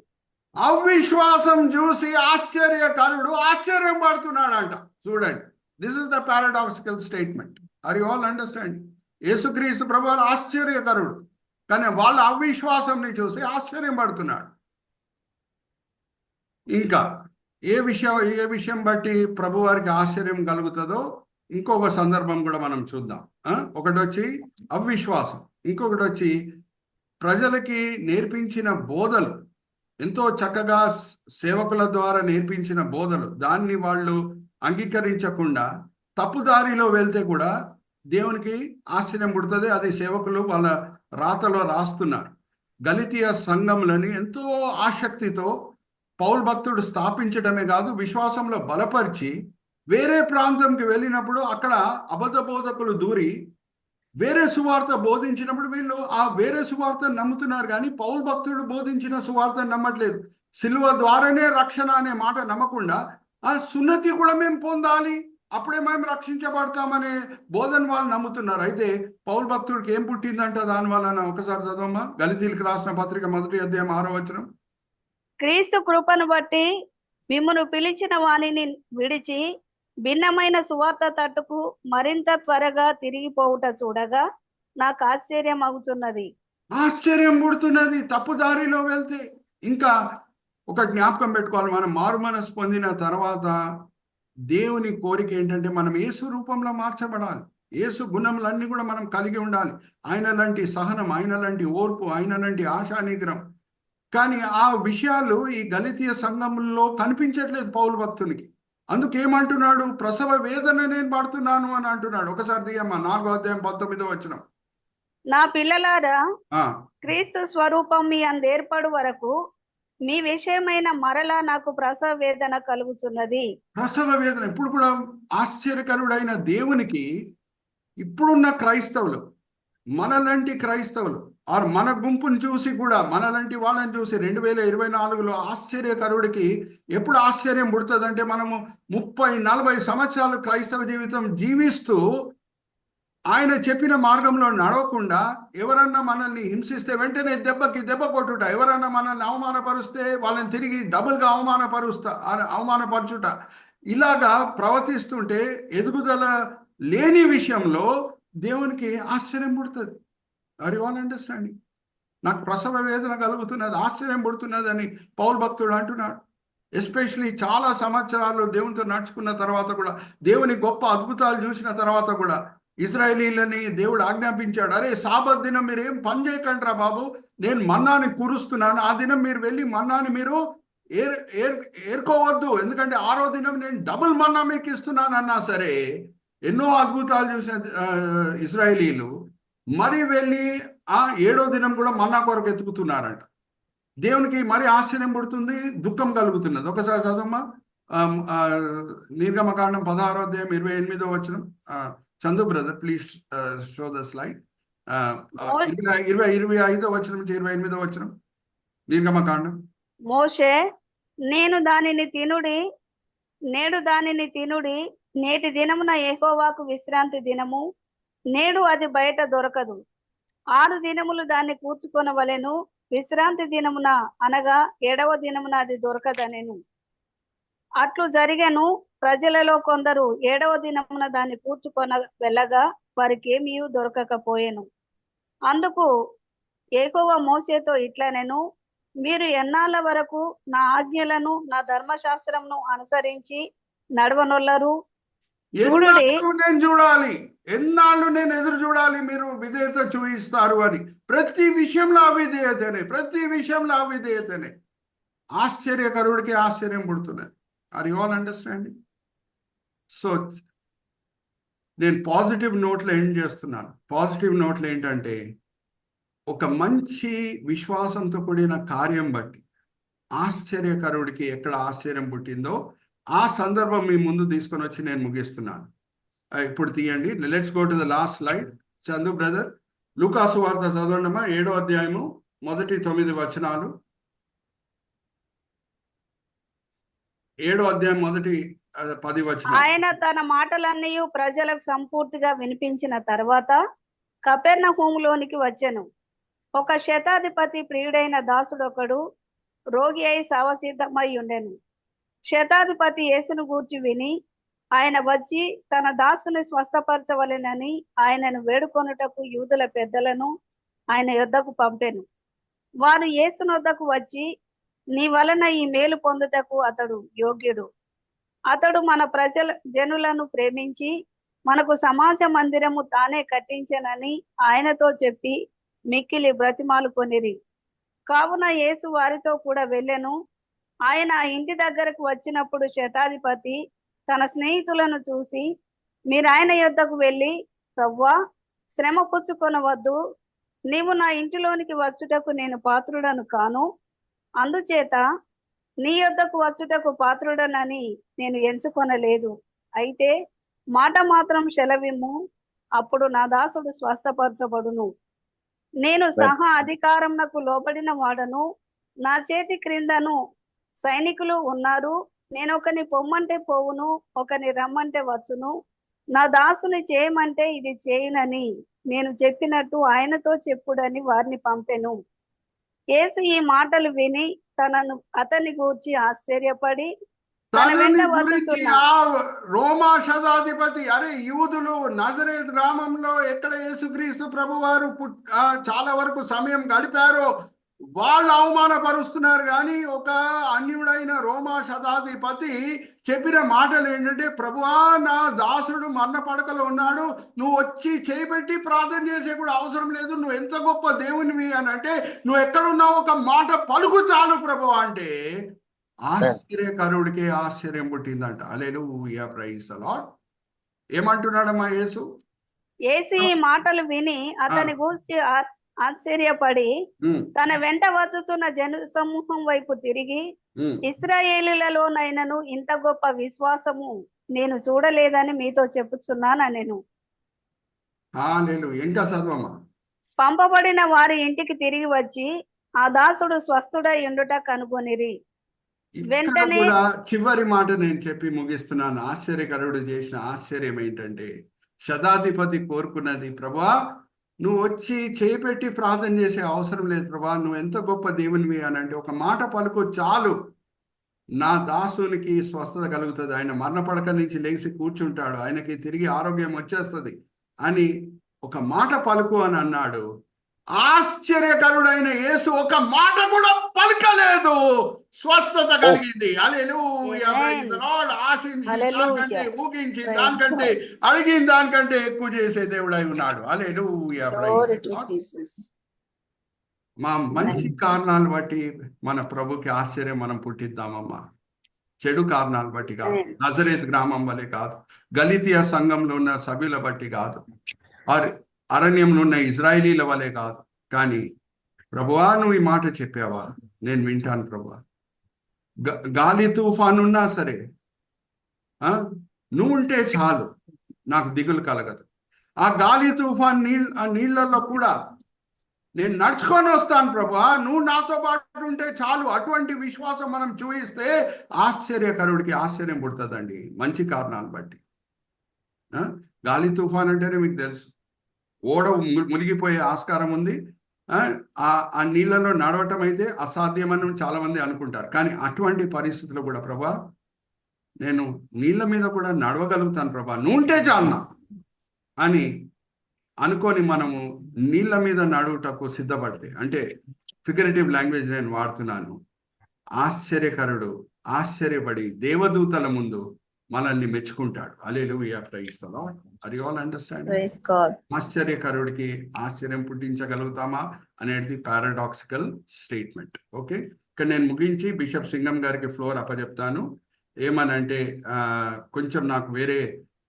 అవిశ్వాసం చూసి ఆశ్చర్యకరుడు ఆశ్చర్యం పడుతున్నాడంట. చూడండి, this is the paradoxical statement. Are you all understanding? యేసుక్రీస్తు ప్రభువారు ఆశ్చర్యకరుడు, కానీ వాళ్ళ అవిశ్వాసంని చూసి ఆశ్చర్యం పడుతున్నాడు. ఇంకా ఏ విషయం బట్టి ప్రభువారికి ఆశ్చర్యం కలుగుతుందో ఇంకొక సందర్భం కూడా మనం చూద్దాం. ఒకటి వచ్చి అవిశ్వాసం, ఇంకొకటి వచ్చి ప్రజలకి నేర్పించిన బోధలు, ఎంతో చక్కగా సేవకుల ద్వారా నేర్పించిన బోధలు, దాన్ని వాళ్ళు అంగీకరించకుండా తప్పుదారిలో వెళ్తే కూడా దేవునికి ఆశ్చర్యం పుడుతుంది. అది సేవకులు వాళ్ళ రాతలో రాస్తున్నారు. గలితీయ సంఘంలోని ఎంతో ఆసక్తితో పౌలు భక్తుడు స్థాపించడమే కాదు, విశ్వాసంలో బలపరిచి వేరే ప్రాంతంకి వెళ్ళినప్పుడు అక్కడ అబద్ధ బోధకులు దూరి వేరే సువార్త బోధించినప్పుడు వీళ్ళు ఆ వేరే సువార్తను నమ్ముతున్నారు, కానీ పౌలు భక్తుడు బోధించిన సువార్తను నమ్మట్లేదు. సిలువ ద్వారానే రక్షణ అనే మాట నమ్మకుండా ఆ సున్నతి కూడా మేము పొందాలి, అప్పుడే మేము రక్షించబడతామనే బోధన వాళ్ళు నమ్ముతున్నారు. అయితే పౌలు భక్తుడికి ఏం పుట్టిందంట దాని వలన? ఒకసారి చదవమ్మా, గలితీలకు రాసిన పత్రిక 1వ అధ్యాయం 6వ వచనం. క్రీస్తు కృపను బట్టి మిమ్మును పిలిచిన వానిని విడిచి భిన్నమైన సువార్త తట్టుకు మరింత త్వరగా తిరిగిపోవుట చూడగా నాకు ఆశ్చర్యం అవుతున్నది. ఆశ్చర్యం పుడుతున్నది తప్పు దారిలో వెళ్తే. ఇంకా ఒక జ్ఞాపకం పెట్టుకోవాలి, మనం మారు మనసు పొందిన తర్వాత దేవుని కోరిక ఏంటంటే మనం యేసు రూపంలో మార్చబడాలి. యేసు గుణములన్నీ కూడా మనం కలిగి ఉండాలి. ఆయన లాంటి సహనం, ఆయన లాంటి ఓర్పు, ఆయన లాంటి ఆశానిగ్రహం. కానీ ఆ విషయాలు ఈ గలితీయ సంఘంలో కనిపించట్లేదు పౌలు భక్తునికి. అందుకేమంటున్నాడు? ప్రసవ వేదన నేను పడుతున్నాను అని అంటున్నాడు. ఒకసారి దిగమ్మా, 4వ అధ్యాయం 19వ వచనం. నా పిల్లలారా, ఆ క్రీస్తు స్వరూపం మీ అందేర్పడు వరకు మీ విషయమైన మరలా నాకు ప్రసవ వేదన కలుగుతున్నది. ప్రసవ వేదన. ఇప్పుడు కూడా ఆశ్చర్యకరుడైన దేవునికి ఇప్పుడున్న క్రైస్తవులు, మనలాంటి క్రైస్తవులు ఆర్ మన గుంపును చూసి కూడా మనలాంటి వాళ్ళని చూసి 2024లో ఆశ్చర్యకరుడికి ఎప్పుడు ఆశ్చర్యం పుడుతుందంటే, మనము 30-40 సంవత్సరాలు క్రైస్తవ జీవితం జీవిస్తూ ఆయన చెప్పిన మార్గంలో నడవకుండా ఎవరన్నా మనల్ని హింసిస్తే వెంటనే దెబ్బకి దెబ్బ కొట్టుట, ఎవరన్నా మనల్ని అవమానపరుస్తే వాళ్ళని తిరిగి డబుల్గా అవమానపరచుట, ఇలాగా ప్రవర్తిస్తుంటే ఎదుగుదల లేని విషయంలో దేవునికి ఆశ్చర్యం పుడుతుంది. Are you all understanding? నాకు ప్రసవ వేదన కలుగుతున్నది, ఆశ్చర్యం పుడుతున్నది అని పౌలు భక్తుడు అంటున్నాడు. ఎస్పెషలీ చాలా సంవత్సరాలు దేవునితో నడుచుకున్న తర్వాత కూడా, దేవుని గొప్ప అద్భుతాలు చూసిన తర్వాత కూడా ఇశ్రాయేలీలని దేవుడు ఆజ్ఞాపించాడు, అరే సాబత్ దినం మీరు ఏం పని చేయకండి రా బాబు, నేను మన్నాని కురుస్తున్నాను, ఆ దినం మీరు వెళ్ళి మన్నాని మీరు ఏర్కోవద్దు, ఎందుకంటే 6వ దినం నేను డబుల్ మన్నా మీకు ఇస్తున్నాను అన్నా సరే ఎన్నో అద్భుతాలు చూసిన ఇశ్రాయేలీలు మరి వెళ్ళి ఆ 7వ దినం కూడా మన్నా కొరకు ఎత్తుకుతున్నారంట. దేవునికి మరి ఆశ్చర్యం పుడుతుంది, దుఃఖం కలుగుతున్నది. ఒకసారి చదవమ్మా, నిర్గమకాండం 16వ అధ్యాయం 28వ వచనం. Chandu brother please show the slide. 25వ వచనం నుంచి 28వ వచనం, నిర్గమకాండం. మోషే, నేడు దానిని తినుడి, నేటి దినమున యెహోవాకు విశ్రాంతి దినము, నేడు అది బయట దొరకదు. 6 దినములు దాన్ని కూర్చుకొనవలెను, విశ్రాంతి దినమున అనగా 7వ దినమున అది దొరకదనెను. అట్లు జరిగెను. ప్రజలలో కొందరు 7వ దినమున దాన్ని కూర్చుకొన వెళ్ళగా వారికి ఏమీ దొరకకపోయెను. అందుకు యెహోవా మోషేతో ఇట్లనెను, మీరు ఎన్నాళ్ళ వరకు నా ఆజ్ఞలను నా ధర్మశాస్త్రమును అనుసరించి నడవనొల్లరు? నేను చూడాలి, ఎన్నాళ్ళు నేను ఎదురు చూడాలి మీరు విధేయత చూపిస్తారు అని. ప్రతి విషయంలో అవిధేయతనే. ఆశ్చర్యకరుడికి ఆశ్చర్యం పుడుతున్నది. Are you all understanding? So నేను పాజిటివ్ నోట్లో ఎండ్ చేస్తున్నాను. పాజిటివ్ నోట్లో ఏంటంటే, ఒక మంచి విశ్వాసంతో కూడిన కార్యం బట్టి ఆశ్చర్యకరుడికి ఎక్కడ ఆశ్చర్యం పుట్టిందో ఆ సందర్భం మీ ముందు తీసుకొని వచ్చి నేను ముగిస్తున్నాను. ఇప్పుడు తీయండి, let's go to the last slide. Chandu brother, లూకాసు వార్త చదవండమ్మా, 7వ అధ్యాయము మొదటి 9 వచనాలు. 7వ అధ్యాయం మొదటి 10 వచనాలు. ఆయన తన మాటలన్నీ ప్రజలకు సంపూర్తిగా వినిపించిన తర్వాత కపెర్నహూములోనికి వచ్చెను. ఒక శతాధిపతి ప్రియుడైన దాసుడొకడు రోగి అయి సావసిద్ధమై ఉండెను. శతాధిపతి యేసును గూర్చి విని ఆయన వచ్చి తన దాసుని స్వస్థపరచవలెనని ఆయనను వేడుకొనుటకు యూదుల పెద్దలను ఆయన యొద్దకు పంపెను. వారు యేసునొద్దకు వచ్చి, నీ వలన ఈ మేలు పొందుటకు అతడు యోగ్యుడు. అతడు మన జనులను ప్రేమించి మనకు సమాజ మందిరము తానే కట్టించెనని ఆయనతో చెప్పి మిక్కిలి బ్రతిమాలు కొనిరి. కావున యేసు వారితో కూడా వెళ్ళెను. ఆయన ఇంటి దగ్గరకు వచ్చినప్పుడు శతాధిపతి తన స్నేహితులను చూసి, మీరు ఆయన యొద్దకు వెళ్ళి, ప్రవ్వా, శ్రమ పుచ్చుకొనవద్దు, నీవు నా ఇంటిలోనికి వచ్చుటకు నేను పాత్రుడను కాను, అందుచేత నీ యొద్దకు వచ్చుటకు పాత్రుడనని నేను ఎంచుకొనలేదు. అయితే మాట మాత్రం సెలవిమ్ము, అప్పుడు నా దాసుడు స్వస్థపరచబడును. నేను సహా అధికారంనకు లోబడిన వాడను. నా చేతి క్రిందను సైనికులు ఉన్నారు. నేను ఒకని పొమ్మంటే పోవును, ఒకని రమ్మంటే వచ్చును. నా దాసుని చేయమంటే ఇది చేయునని నేను చెప్పినట్టు ఆయనతో చెప్పుడని వారిని పంపెను. యేసు ఈ మాటలు విని అతన్ని గూర్చి ఆశ్చర్యపడి తన వెంట గురించి వచ్చుచున్న ఆ రోమా శతాధిపతి, అరే యూదులు నజరేత్ గ్రామంలో ఎక్కడ యేసుక్రీస్తు ప్రభువారు చాలా వరకు సమయం గడిపారో వాళ్ళు అవమానపరుస్తున్నారు. కానీ ఒక అన్యుడైన రోమా శతాధిపతి చెప్పిన మాటలు ఏంటంటే, ప్రభువా నా దాసుడు మరణ పడకలో ఉన్నాడు, నువ్వు వచ్చి చేయబెట్టి ప్రార్థన చేసే కూడా అవసరం లేదు, నువ్వు ఎంత గొప్ప దేవునివి అని అంటే, నువ్వు ఎక్కడున్నావు ఒక మాట పలుకు చాలు ప్రభువా అంటే ఆశ్చర్యకరుడికే ఆశ్చర్యం పుట్టిందంట. హల్లెలూయా, ప్రైజ్ ది లార్డ్. ఏమంటున్నాడమ్మా యేసు? ఈ మాటలు విని అతని గూర్చి ఆశ్చర్యపడి తన వెంట వచ్చుచున్న జన సమూహం వైపు తిరిగి, ఇశ్రాయేలులలోనైనను ఇంత గొప్ప విశ్వాసము నేను చూడలేదని మీతో చెప్పుచున్నాను నేను. ఇంకా చదవమ్మా. పంపబడిన వారి ఇంటికి తిరిగి వచ్చి ఆ దాసుడు స్వస్థుడై ఉండుట కనుగొనిరి. వెంటనే కూడా చివరి మాట నేను చెప్పి ముగిస్తున్నాను. ఆశ్చర్యకరుడు చేసిన ఆశ్చర్యం ఏంటంటే, శతాధిపతి కోరుకున్నది, ప్రభా నువ్వు వచ్చి చేపెట్టి ప్రార్థన చేసే అవసరం లేదు ప్రభా, నువ్వు ఎంత గొప్ప దేవునివి అని అంటే ఒక మాట పలుకు చాలు, నా దాసునికి స్వస్థత కలుగుతుంది, ఆయన మరణ పడక నుంచి లేచి కూర్చుంటాడు, ఆయనకి తిరిగి ఆరోగ్యం వచ్చేస్తుంది అని ఒక మాట పలుకు అని అన్నాడు. ఆశ్చర్యకరుడైన యేసు ఒక మాట కూడా పలకలేదు, స్వస్థత కలిగింది. హల్లెలూయా, ప్రైజ్ ది లార్డ్. ఆశించి దానికంటే, ఊగించి దానికంటే, అడిగిన దానికంటే ఎక్కువ చేసే దేవుడై ఉన్నాడు. హల్లెలూయా, ప్రైజ్ ది లార్డ్. మా మంచి కారణాలు బట్టి మన ప్రభుకి ఆశ్చర్యం మనం పుట్టిద్దామమ్మా, చెడు కారణాలు బట్టి కాదు, నజరేత్ గ్రామం వల్లే కాదు, గలితియా సంఘంలో ఉన్న సభ్యుల బట్టి కాదు, అరణ్యంలో ఉన్న ఇజ్రాయిలీల వలె కాదు. కానీ ప్రభువా నువ్వు ఈ మాట చెప్పావా, నేను వింటాను ప్రభువా. గాలి తుఫాను ఉన్నా సరే నువ్వు ఉంటే చాలు, నాకు దిగులు కలగదు. ఆ గాలి తుఫాన్ నీళ్ళల్లో కూడా నేను నడుచుకొని వస్తాను ప్రభువా, నువ్వు నాతో పాటు ఉంటే చాలు. అటువంటి విశ్వాసం మనం చూపిస్తే ఆశ్చర్యకరుడికి ఆశ్చర్యం పుడుతుందండి, మంచి కారణాలు బట్టి. గాలి తుఫాన్ అంటేనే మీకు తెలుసు, ఓడ మునిగిపోయే ఆస్కారం ఉంది. ఆ నీళ్ళలో నడవటం అయితే అసాధ్యమని చాలా మంది అనుకుంటారు. కానీ అటువంటి పరిస్థితుల్లో కూడా ప్రభా నేను నీళ్ళ మీద కూడా నడవగలుగుతాను ప్రభా, నువ్వు ఉంటే చాలునా అని అనుకొని మనము నీళ్ళ మీద నడువుటకు సిద్ధపడితే, అంటే ఫిగరేటివ్ లాంగ్వేజ్ నేను వాడుతున్నాను, ఆశ్చర్యకరుడు ఆశ్చర్యపడి దేవదూతల ముందు మనల్ని మెచ్చుకుంటాడు. Hallelujah, praise the Lord. Are you all understand? ఆశ్చర్యకరుడికి ఆశ్చర్యం పుట్టించగలుగుతామా అనేది పారాడాక్సికల్ స్టేట్మెంట్. ఓకే, ఇక్కడ నేను ముగించి బిషప్ సింగం గారికి ఫ్లోర్ అప్పచెప్తాను. ఏమనంటే కొంచెం నాకు వేరే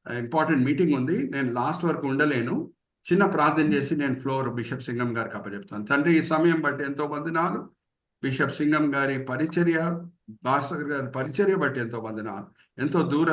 ఇంపార్టెంట్ మీటింగ్ ఉంది, నేను లాస్ట్ వరకు ఉండలేను. చిన్న ప్రార్థన చేసి నేను ఫ్లోర్ బిషప్ సింగం గారికి అప్పచెప్తాను. తండ్రి ఈ సమయం బట్టి ఎంతో వందనాలు, బిషప్ సింగం గారి పరిచర్య, భాస్కర్ గారి పరిచర్య బట్టి ఎంతో వందనాలు. ఎంతో దూర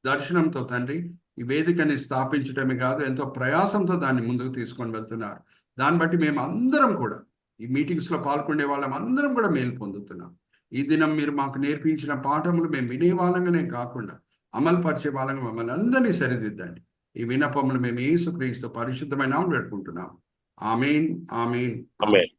దర్శనంతో తండ్రి ఈ వేదికని స్థాపించడమే కాదు, ఎంతో ప్రయాసంతో దాన్ని ముందుకు తీసుకొని వెళ్తున్నారు. దాన్ని బట్టి మేము అందరం కూడా ఈ మీటింగ్స్లో పాల్గొనే వాళ్ళం అందరం కూడా మేలు పొందుతున్నాం. ఈ దినం మీరు మాకు నేర్పించిన పాఠములు మేము వినే వాళ్ళంగానే కాకుండా అమలు పరిచే వాళ్ళంగా మమ్మల్ని అందరినీ సరిదిద్దండి. ఈ విన్నపములు మేము యేసుక్రీస్తు పరిశుద్ధమైన నామములో పెట్టుకుంటున్నాం. ఆమేన్, ఆమేన్, ఆమేన్.